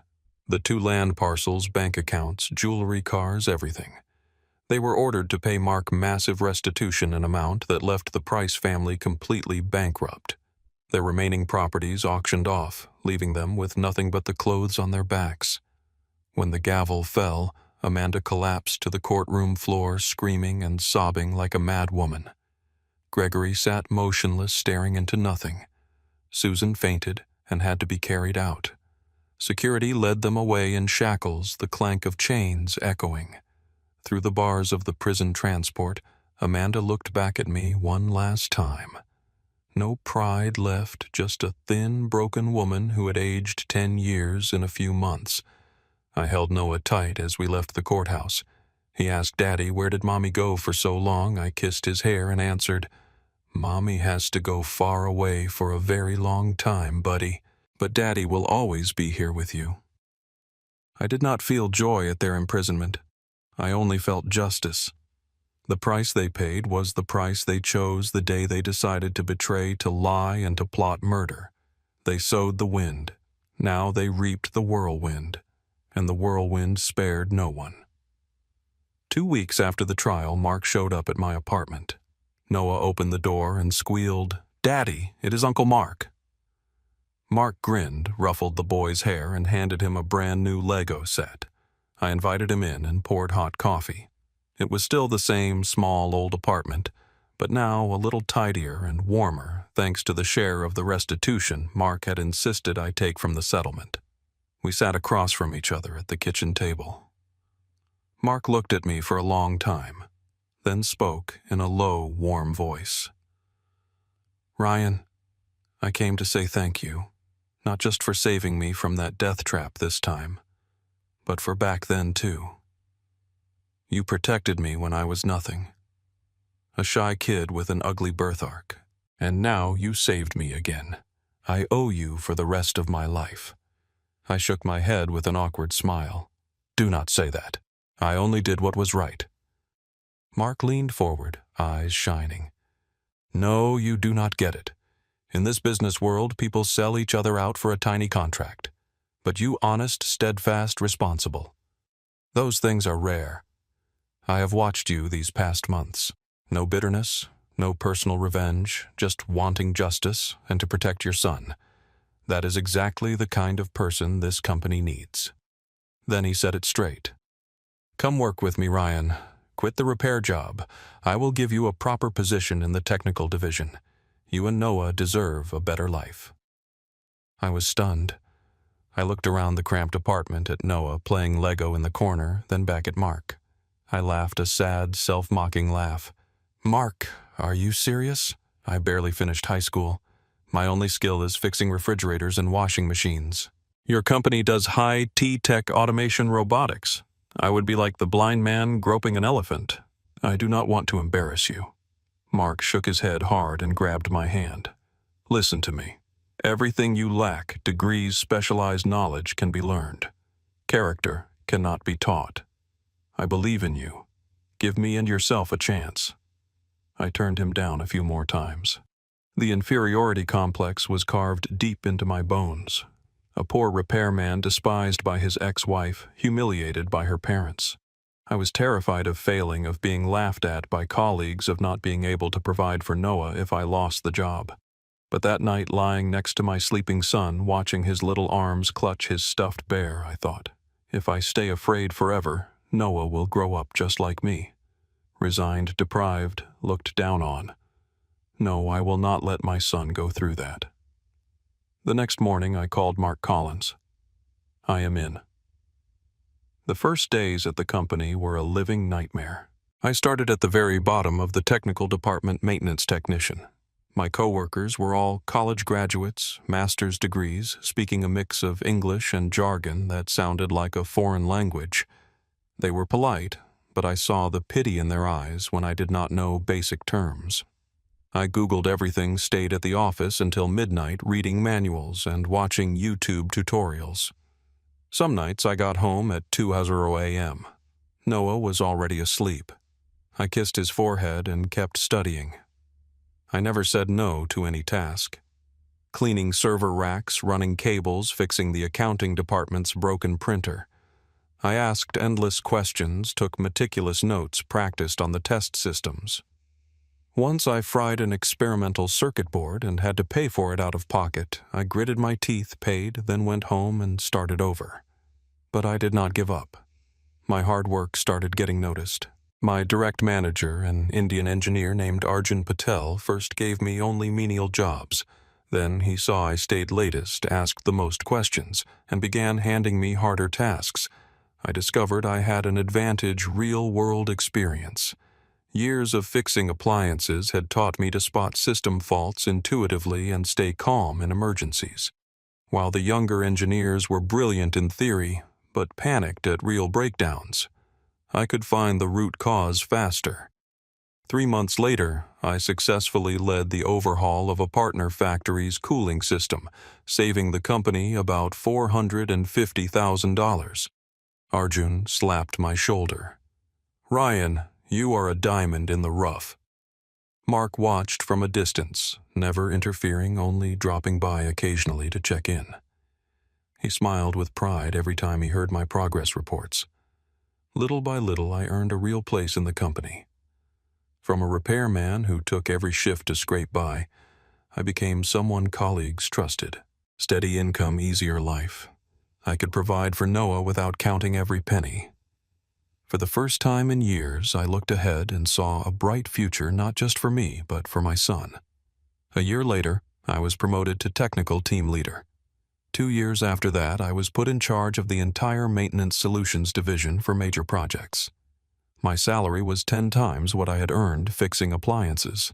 The 2 land parcels, bank accounts, jewelry, cars, everything. They were ordered to pay Mark massive restitution, an amount that left the Price family completely bankrupt. Their remaining properties auctioned off, leaving them with nothing but the clothes on their backs. When the gavel fell, Amanda collapsed to the courtroom floor, screaming and sobbing like a mad woman. Gregory sat motionless, staring into nothing. Susan fainted and had to be carried out. Security led them away in shackles, the clank of chains echoing. Through the bars of the prison transport, Amanda looked back at me one last time. No pride left, just a thin, broken woman who had aged 10 years in a few months. I held Noah tight as we left the courthouse. He asked Daddy, "Where did Mommy go for so long?" I kissed his hair and answered, "Mommy has to go far away for a very long time, buddy. But Daddy will always be here with you." I did not feel joy at their imprisonment. I only felt justice. The price they paid was the price they chose the day they decided to betray, to lie, and to plot murder. They sowed the wind. Now they reaped the whirlwind, and the whirlwind spared no one. 2 weeks after the trial, Mark showed up at my apartment. Noah opened the door and squealed, "Daddy, it is Uncle Mark." Mark grinned, ruffled the boy's hair, and handed him a brand new Lego set. I invited him in and poured hot coffee. It was still the same small old apartment, but now a little tidier and warmer thanks to the share of the restitution Mark had insisted I take from the settlement. We sat across from each other at the kitchen table. Mark looked at me for a long time, then spoke in a low, warm voice. "Ryan, I came to say thank you, not just for saving me from that death trap this time, but for back then too. You protected me when I was nothing, a shy kid with an ugly birthmark, and now you saved me again. I owe you for the rest of my life." I shook my head with an awkward smile. "Do not say that. I only did what was right." Mark leaned forward, eyes shining. "No, you do not get it. In this business world, people sell each other out for a tiny contract. But you honest, steadfast, responsible. Those things are rare. I have watched you these past months. No bitterness, no personal revenge, just wanting justice and to protect your son. That is exactly the kind of person this company needs." Then he said it straight. "Come work with me, Ryan. Quit the repair job. I will give you a proper position in the technical division. You and Noah deserve a better life." I was stunned. I looked around the cramped apartment at Noah playing Lego in the corner, then back at Mark. I laughed a sad, self-mocking laugh. "Mark, are you serious? I barely finished high school. My only skill is fixing refrigerators and washing machines. Your company does high T-Tech automation robotics. I would be like the blind man groping an elephant. I do not want to embarrass you." Mark shook his head hard and grabbed my hand. Listen to me. Everything you lack, degrees, specialized knowledge, can be learned. Character cannot be taught. I believe in you. Give me and yourself a chance. I turned him down a few more times. The inferiority complex was carved deep into my bones. A poor repairman despised by his ex-wife, humiliated by her parents. I was terrified of failing, of being laughed at by colleagues, of not being able to provide for Noah if I lost the job. But that night, lying next to my sleeping son, watching his little arms clutch his stuffed bear, I thought, if I stay afraid forever, Noah will grow up just like me. Resigned, deprived, looked down on. No, I will not let my son go through that. The next morning, I called Mark Collins. I am in. The first days at the company were a living nightmare. I started at the very bottom of the technical department, maintenance technician. My coworkers were all college graduates, master's degrees, speaking a mix of English and jargon that sounded like a foreign language. They were polite, but I saw the pity in their eyes when I did not know basic terms. I Googled everything, stayed at the office until midnight reading manuals and watching YouTube tutorials. Some nights I got home at 2:00 a.m. Noah was already asleep. I kissed his forehead and kept studying. I never said no to any task. Cleaning server racks, running cables, fixing the accounting department's broken printer. I asked endless questions, took meticulous notes, practiced on the test systems. Once I fried an experimental circuit board and had to pay for it out of pocket. I gritted my teeth, paid, then went home and started over. But I did not give up. My hard work started getting noticed. My direct manager, an Indian engineer named Arjun Patel, first gave me only menial jobs. Then he saw I stayed latest, asked the most questions, and began handing me harder tasks. I discovered I had an advantage, real-world experience. Years of fixing appliances had taught me to spot system faults intuitively and stay calm in emergencies. While the younger engineers were brilliant in theory, but panicked at real breakdowns, I could find the root cause faster. 3 months later, I successfully led the overhaul of a partner factory's cooling system, saving the company about $450,000. Arjun slapped my shoulder. "Ryan, you are a diamond in the rough." Mark watched from a distance, never interfering, only dropping by occasionally to check in. He smiled with pride every time he heard my progress reports. Little by little, I earned a real place in the company. From a repairman who took every shift to scrape by, I became someone colleagues trusted. Steady income, easier life. I could provide for Noah without counting every penny. For the first time in years, I looked ahead and saw a bright future not just for me, but for my son. A year later, I was promoted to technical team leader. 2 years after that, I was put in charge of the entire maintenance solutions division for major projects. My salary was 10 times what I had earned fixing appliances.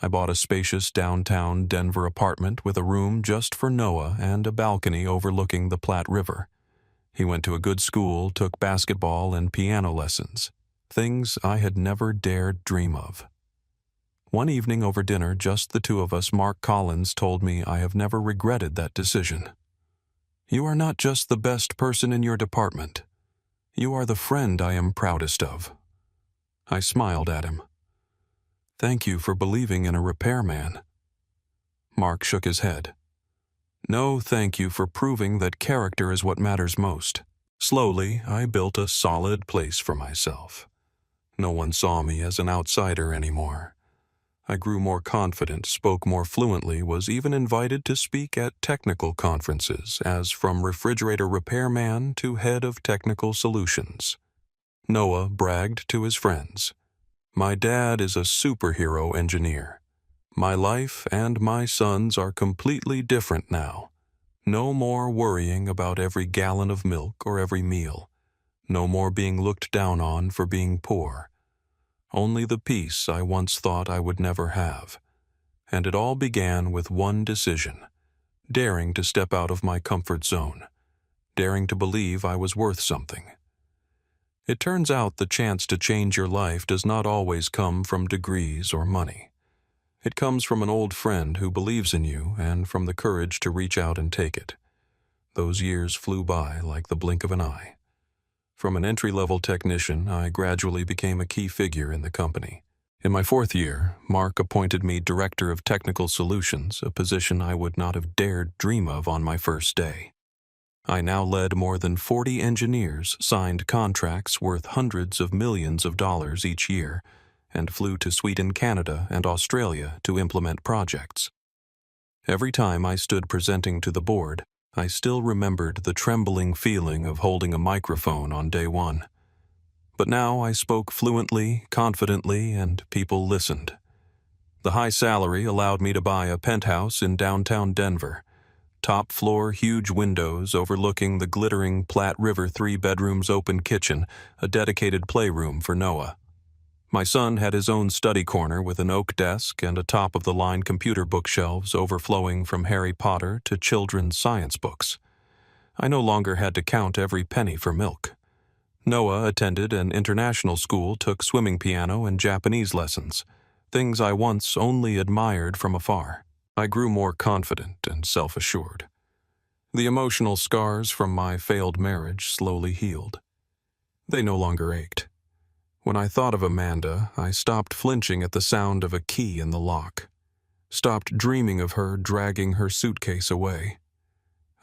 I bought a spacious downtown Denver apartment with a room just for Noah and a balcony overlooking the Platte River. He went to a good school, took basketball and piano lessons, things I had never dared dream of. One evening over dinner, just the two of us, Mark Collins told me I have never regretted that decision. "You are not just the best person in your department. You are the friend I am proudest of." I smiled at him. "Thank you for believing in a repairman." Mark shook his head. "No, thank you for proving that character is what matters most." Slowly, I built a solid place for myself. No one saw me as an outsider anymore. I grew more confident, spoke more fluently, was even invited to speak at technical conferences, as from refrigerator repairman to head of technical solutions. Noah bragged to his friends, "My dad is a superhero engineer. My life and my son's are completely different now. No more worrying about every gallon of milk or every meal. No more being looked down on for being poor. Only the peace I once thought I would never have. And it all began with one decision, daring to step out of my comfort zone, daring to believe I was worth something. It turns out the chance to change your life does not always come from degrees or money. It comes from an old friend who believes in you and from the courage to reach out and take it. Those years flew by like the blink of an eye. From an entry-level technician, I gradually became a key figure in the company. In my 4th year, Mark appointed me Director of Technical Solutions, a position I would not have dared dream of on my first day. I now led more than 40 engineers, signed contracts worth hundreds of millions of dollars each year, and flew to Sweden, Canada, and Australia to implement projects. Every time I stood presenting to the board, I still remembered the trembling feeling of holding a microphone on day one. But now I spoke fluently, confidently, and people listened. The high salary allowed me to buy a penthouse in downtown Denver. Top floor, huge windows overlooking the glittering Platte River, 3 bedrooms, open kitchen, a dedicated playroom for Noah. My son had his own study corner with an oak desk and a top-of-the-line computer bookshelves overflowing from Harry Potter to children's science books. I no longer had to count every penny for milk. Noah attended an international school, took swimming, piano, and Japanese lessons, things I once only admired from afar. I grew more confident and self-assured. The emotional scars from my failed marriage slowly healed. They no longer ached. When I thought of Amanda, I stopped flinching at the sound of a key in the lock, stopped dreaming of her dragging her suitcase away.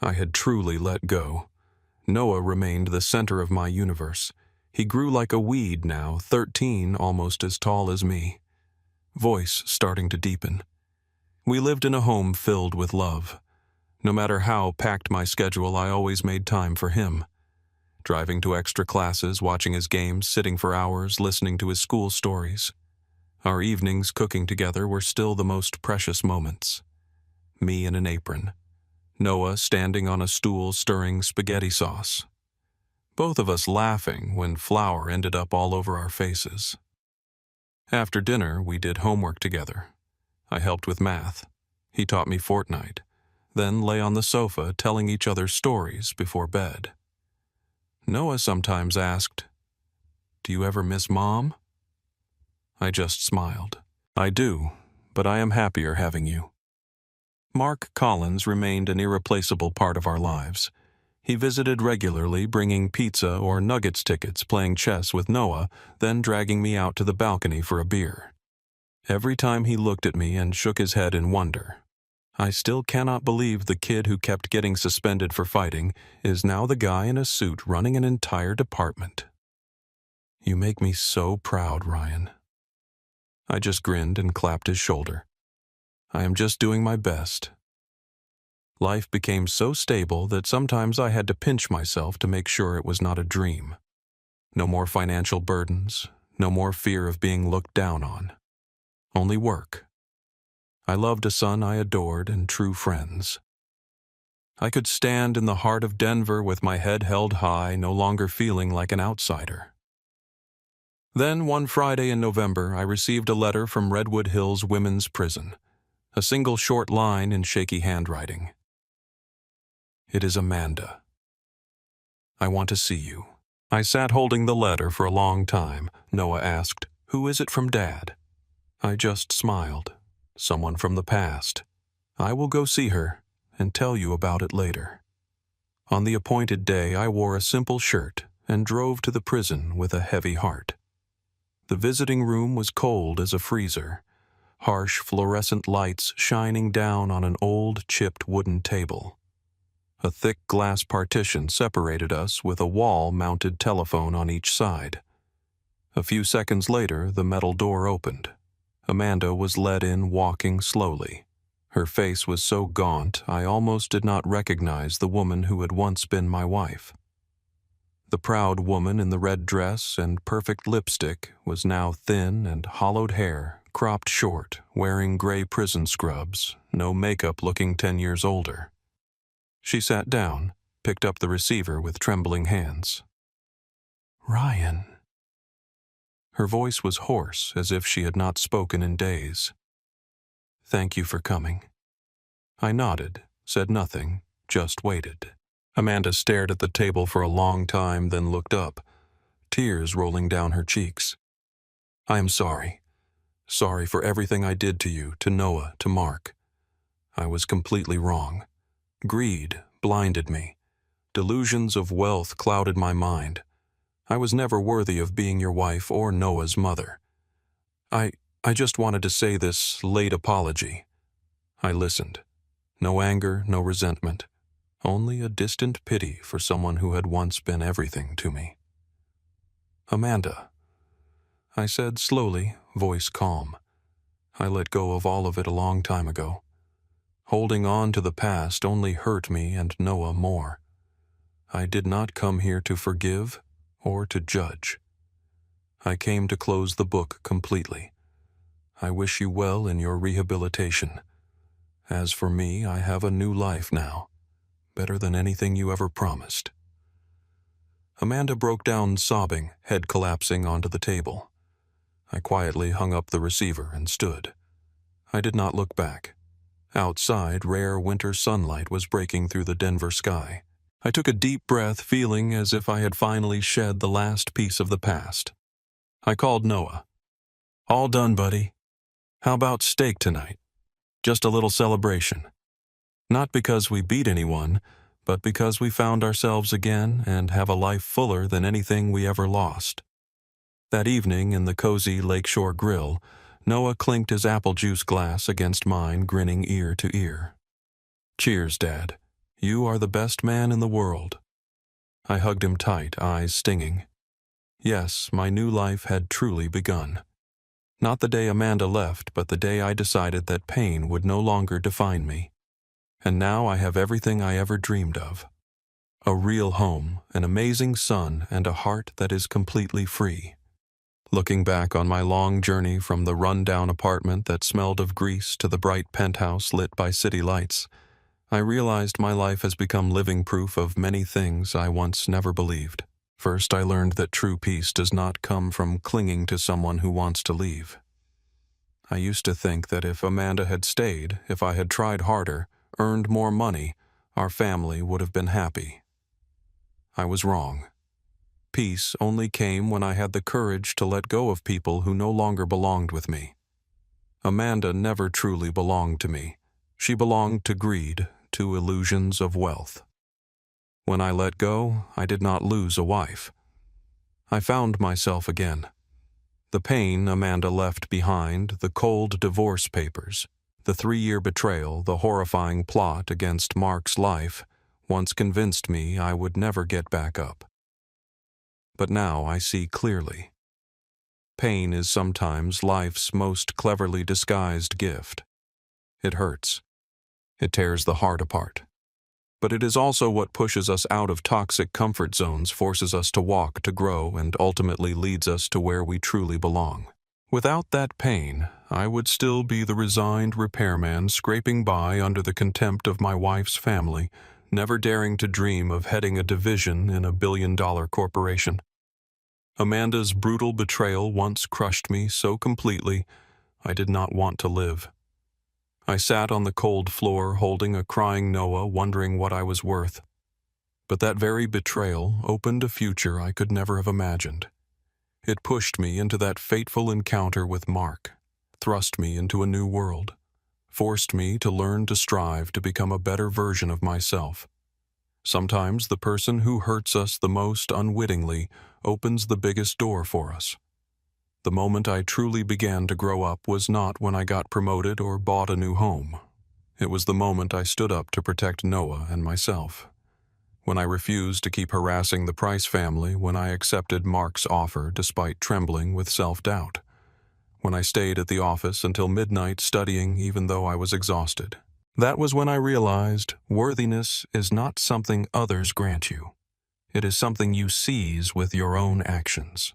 I had truly let go. Noah remained the center of my universe. He grew like a weed now, 13, almost as tall as me. Voice starting to deepen. We lived in a home filled with love. No matter how packed my schedule, I always made time for him. Driving to extra classes, watching his games, sitting for hours, listening to his school stories. Our evenings cooking together were still the most precious moments. Me in an apron. Noah standing on a stool stirring spaghetti sauce. Both of us laughing when flour ended up all over our faces. After dinner, we did homework together. I helped with math. He taught me Fortnite, then lay on the sofa telling each other stories before bed. Noah sometimes asked, "Do you ever miss Mom?" I just smiled. "I do, but I am happier having you." Mark Collins remained an irreplaceable part of our lives. He visited regularly, bringing pizza or Nuggets tickets, playing chess with Noah, then dragging me out to the balcony for a beer. Every time he looked at me and shook his head in wonder. I still cannot believe the kid who kept getting suspended for fighting is now the guy in a suit running an entire department. You make me so proud, Ryan. I just grinned and clapped his shoulder. I am just doing my best. Life became so stable that sometimes I had to pinch myself to make sure it was not a dream. No more financial burdens, no more fear of being looked down on. Only work. I loved a son I adored and true friends. I could stand in the heart of Denver with my head held high, no longer feeling like an outsider. Then, one Friday in November, I received a letter from Redwood Hills Women's Prison, a single short line in shaky handwriting. It is Amanda. I want to see you. I sat holding the letter for a long time. Noah asked, "Who is it from, Dad?" I just smiled. Someone from the past. I will go see her and tell you about it later. On the appointed day, I wore a simple shirt and drove to the prison with a heavy heart. The visiting room was cold as a freezer, harsh fluorescent lights shining down on an old chipped wooden table. A thick glass partition separated us with a wall-mounted telephone on each side. A few seconds later, the metal door opened. Amanda was led in, walking slowly. Her face was so gaunt, I almost did not recognize the woman who had once been my wife. The proud woman in the red dress and perfect lipstick was now thin and hollowed hair, cropped short, wearing gray prison scrubs, no makeup, looking 10 years older. She sat down, picked up the receiver with trembling hands. "Ryan." Her voice was hoarse, as if she had not spoken in days. "Thank you for coming." I nodded, said nothing, just waited. Amanda stared at the table for a long time, then looked up. tears rolling down her cheeks. I am sorry. Sorry for everything I did to you, to Noah, to Mark. I was completely wrong. Greed blinded me. Delusions of wealth clouded my mind. I was never worthy of being your wife or Noah's mother. I just wanted to say this late apology. I listened. No anger, no resentment. Only a distant pity for someone who had once been everything to me. Amanda, I said slowly, voice calm. I let go of all of it a long time ago. Holding on to the past only hurt me and Noah more. I did not come here to forgive or to judge. I came to close the book completely. I wish you well in your rehabilitation. As for me, I have a new life now, better than anything you ever promised. Amanda broke down sobbing, head collapsing onto the table. I quietly hung up the receiver and stood. I did not look back. Outside, rare winter sunlight was breaking through the Denver sky. I took a deep breath, feeling as if I had finally shed the last piece of the past. I called Noah. All done, buddy. How about steak tonight? Just a little celebration. Not because we beat anyone, but because we found ourselves again and have a life fuller than anything we ever lost. That evening in the cozy lakeshore grill, Noah clinked his apple juice glass against mine, grinning ear to ear. Cheers, Dad. You are the best man in the world. I hugged him tight, eyes stinging. Yes, my new life had truly begun. Not the day Amanda left, but the day I decided that pain would no longer define me. And now I have everything I ever dreamed of. A real home, an amazing son, and a heart that is completely free. Looking back on my long journey from the run-down apartment that smelled of grease to the bright penthouse lit by city lights, I realized my life has become living proof of many things I once never believed. First, I learned that true peace does not come from clinging to someone who wants to leave. I used to think that if Amanda had stayed, if I had tried harder, earned more money, our family would have been happy. I was wrong. Peace only came when I had the courage to let go of people who no longer belonged with me. Amanda never truly belonged to me. She belonged to greed, to illusions of wealth. When I let go, I did not lose a wife. I found myself again. The pain Amanda left behind, the cold divorce papers, the 3-year betrayal, the horrifying plot against Mark's life, once convinced me I would never get back up. But now I see clearly. Pain is sometimes life's most cleverly disguised gift. It hurts. It tears the heart apart. But it is also what pushes us out of toxic comfort zones, forces us to walk, to grow, and ultimately leads us to where we truly belong. Without that pain, I would still be the resigned repairman scraping by under the contempt of my wife's family, never daring to dream of heading a division in a billion-dollar corporation. Amanda's brutal betrayal once crushed me so completely, I did not want to live. I sat on the cold floor holding a crying Noah, wondering what I was worth. But that very betrayal opened a future I could never have imagined. It pushed me into that fateful encounter with Mark, thrust me into a new world, forced me to learn to strive to become a better version of myself. Sometimes the person who hurts us the most unwittingly opens the biggest door for us. The moment I truly began to grow up was not when I got promoted or bought a new home. It was the moment I stood up to protect Noah and myself. When I refused to keep harassing the Price family, when I accepted Mark's offer despite trembling with self-doubt. When I stayed at the office until midnight studying even though I was exhausted. That was when I realized worthiness is not something others grant you. It is something you seize with your own actions.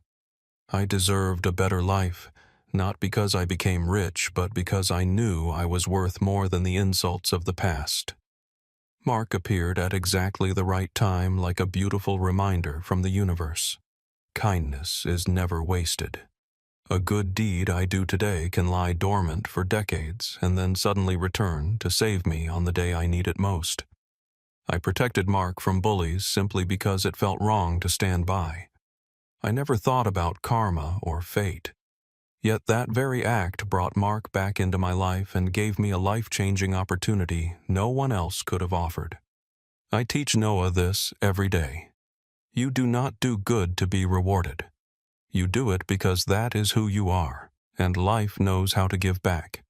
I deserved a better life, not because I became rich, but because I knew I was worth more than the insults of the past. Mark appeared at exactly the right time, like a beautiful reminder from the universe. Kindness is never wasted. A good deed I do today can lie dormant for decades and then suddenly return to save me on the day I need it most. I protected Mark from bullies simply because it felt wrong to stand by. I never thought about karma or fate. Yet that very act brought Mark back into my life and gave me a life-changing opportunity no one else could have offered. I teach Noah this every day. You do not do good to be rewarded. You do it because that is who you are, and life knows how to give back.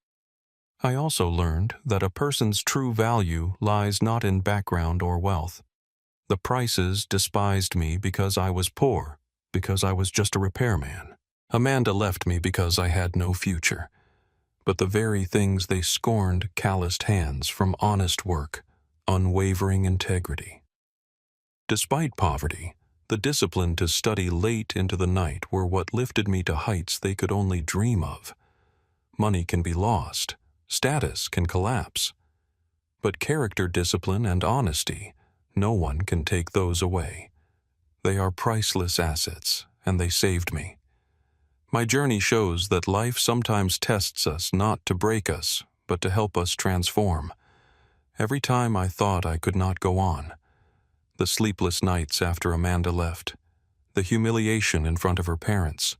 I also learned that a person's true value lies not in background or wealth. The Prices despised me because I was poor, because I was just a repairman. Amanda left me because I had no future. But the very things they scorned calloused hands from honest work, unwavering integrity. Despite poverty, the discipline to study late into the night were what lifted me to heights they could only dream of. Money can be lost, status can collapse. But character discipline and honesty, no one can take those away. They are priceless assets, and they saved me. My journey shows that life sometimes tests us not to break us, but to help us transform. Every time I thought I could not go on, the sleepless nights after Amanda left, the humiliation in front of her parents,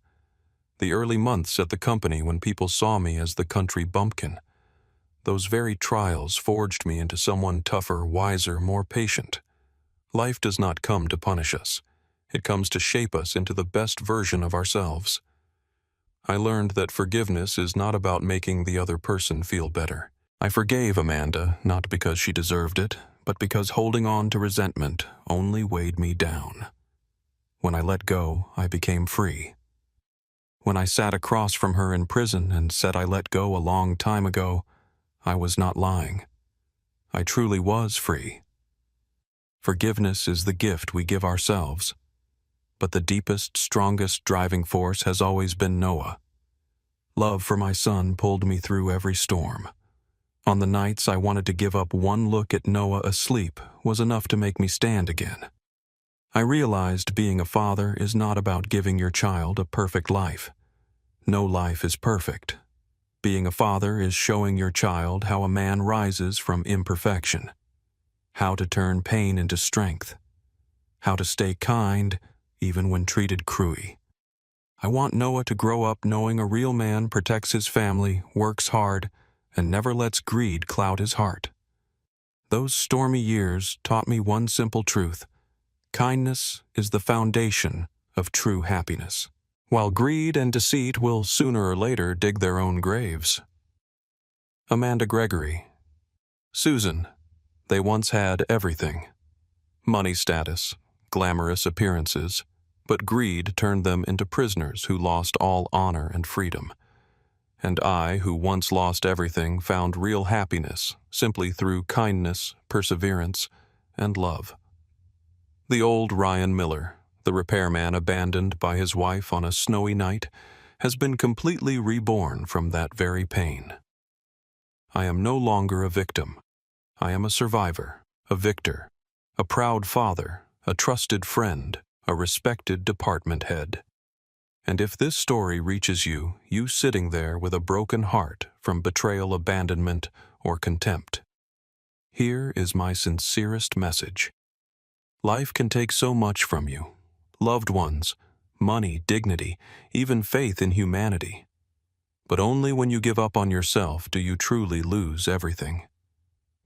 the early months at the company when people saw me as the country bumpkin, those very trials forged me into someone tougher, wiser, more patient. Life does not come to punish us. It comes to shape us into the best version of ourselves. I learned that forgiveness is not about making the other person feel better. I forgave Amanda not because she deserved it, but because holding on to resentment only weighed me down. When I let go, I became free. When I sat across from her in prison and said I let go a long time ago, I was not lying. I truly was free. Forgiveness is the gift we give ourselves. But the deepest, strongest driving force has always been Noah. Love for my son pulled me through every storm. On the nights I wanted to give up, one look at Noah asleep was enough to make me stand again. I realized being a father is not about giving your child a perfect life. No life is perfect. Being a father is showing your child how a man rises from imperfection, how to turn pain into strength, how to stay kind even when treated cruelly. I want Noah to grow up knowing a real man protects his family, works hard, and never lets greed cloud his heart. Those stormy years taught me one simple truth: kindness is the foundation of true happiness, while greed and deceit will sooner or later dig their own graves. Amanda Gregory. Susan. They once had everything. Money, status, glamorous appearances, but greed turned them into prisoners who lost all honor and freedom. And I, who once lost everything, found real happiness simply through kindness, perseverance, and love. The old Ryan Miller, the repairman abandoned by his wife on a snowy night, has been completely reborn from that very pain. I am no longer a victim. I am a survivor, a victor, a proud father, a trusted friend, a respected department head. And if this story reaches you, you sitting there with a broken heart from betrayal, abandonment, or contempt, here is my sincerest message. Life can take so much from you: loved ones, money, dignity, even faith in humanity. But only when you give up on yourself do you truly lose everything.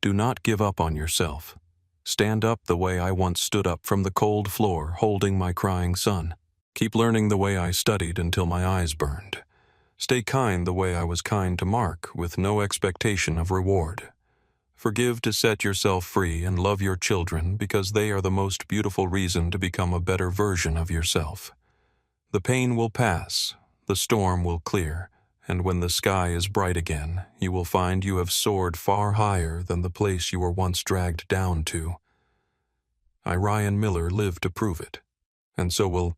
Do not give up on yourself. Stand up the way I once stood up from the cold floor holding my crying son. Keep learning the way I studied until my eyes burned. Stay kind the way I was kind to Mark, with no expectation of reward. Forgive to set yourself free and love your children because they are the most beautiful reason to become a better version of yourself. The pain will pass, the storm will clear, and when the sky is bright again, you will find you have soared far higher than the place you were once dragged down to. I, Ryan Miller, live to prove it, and so will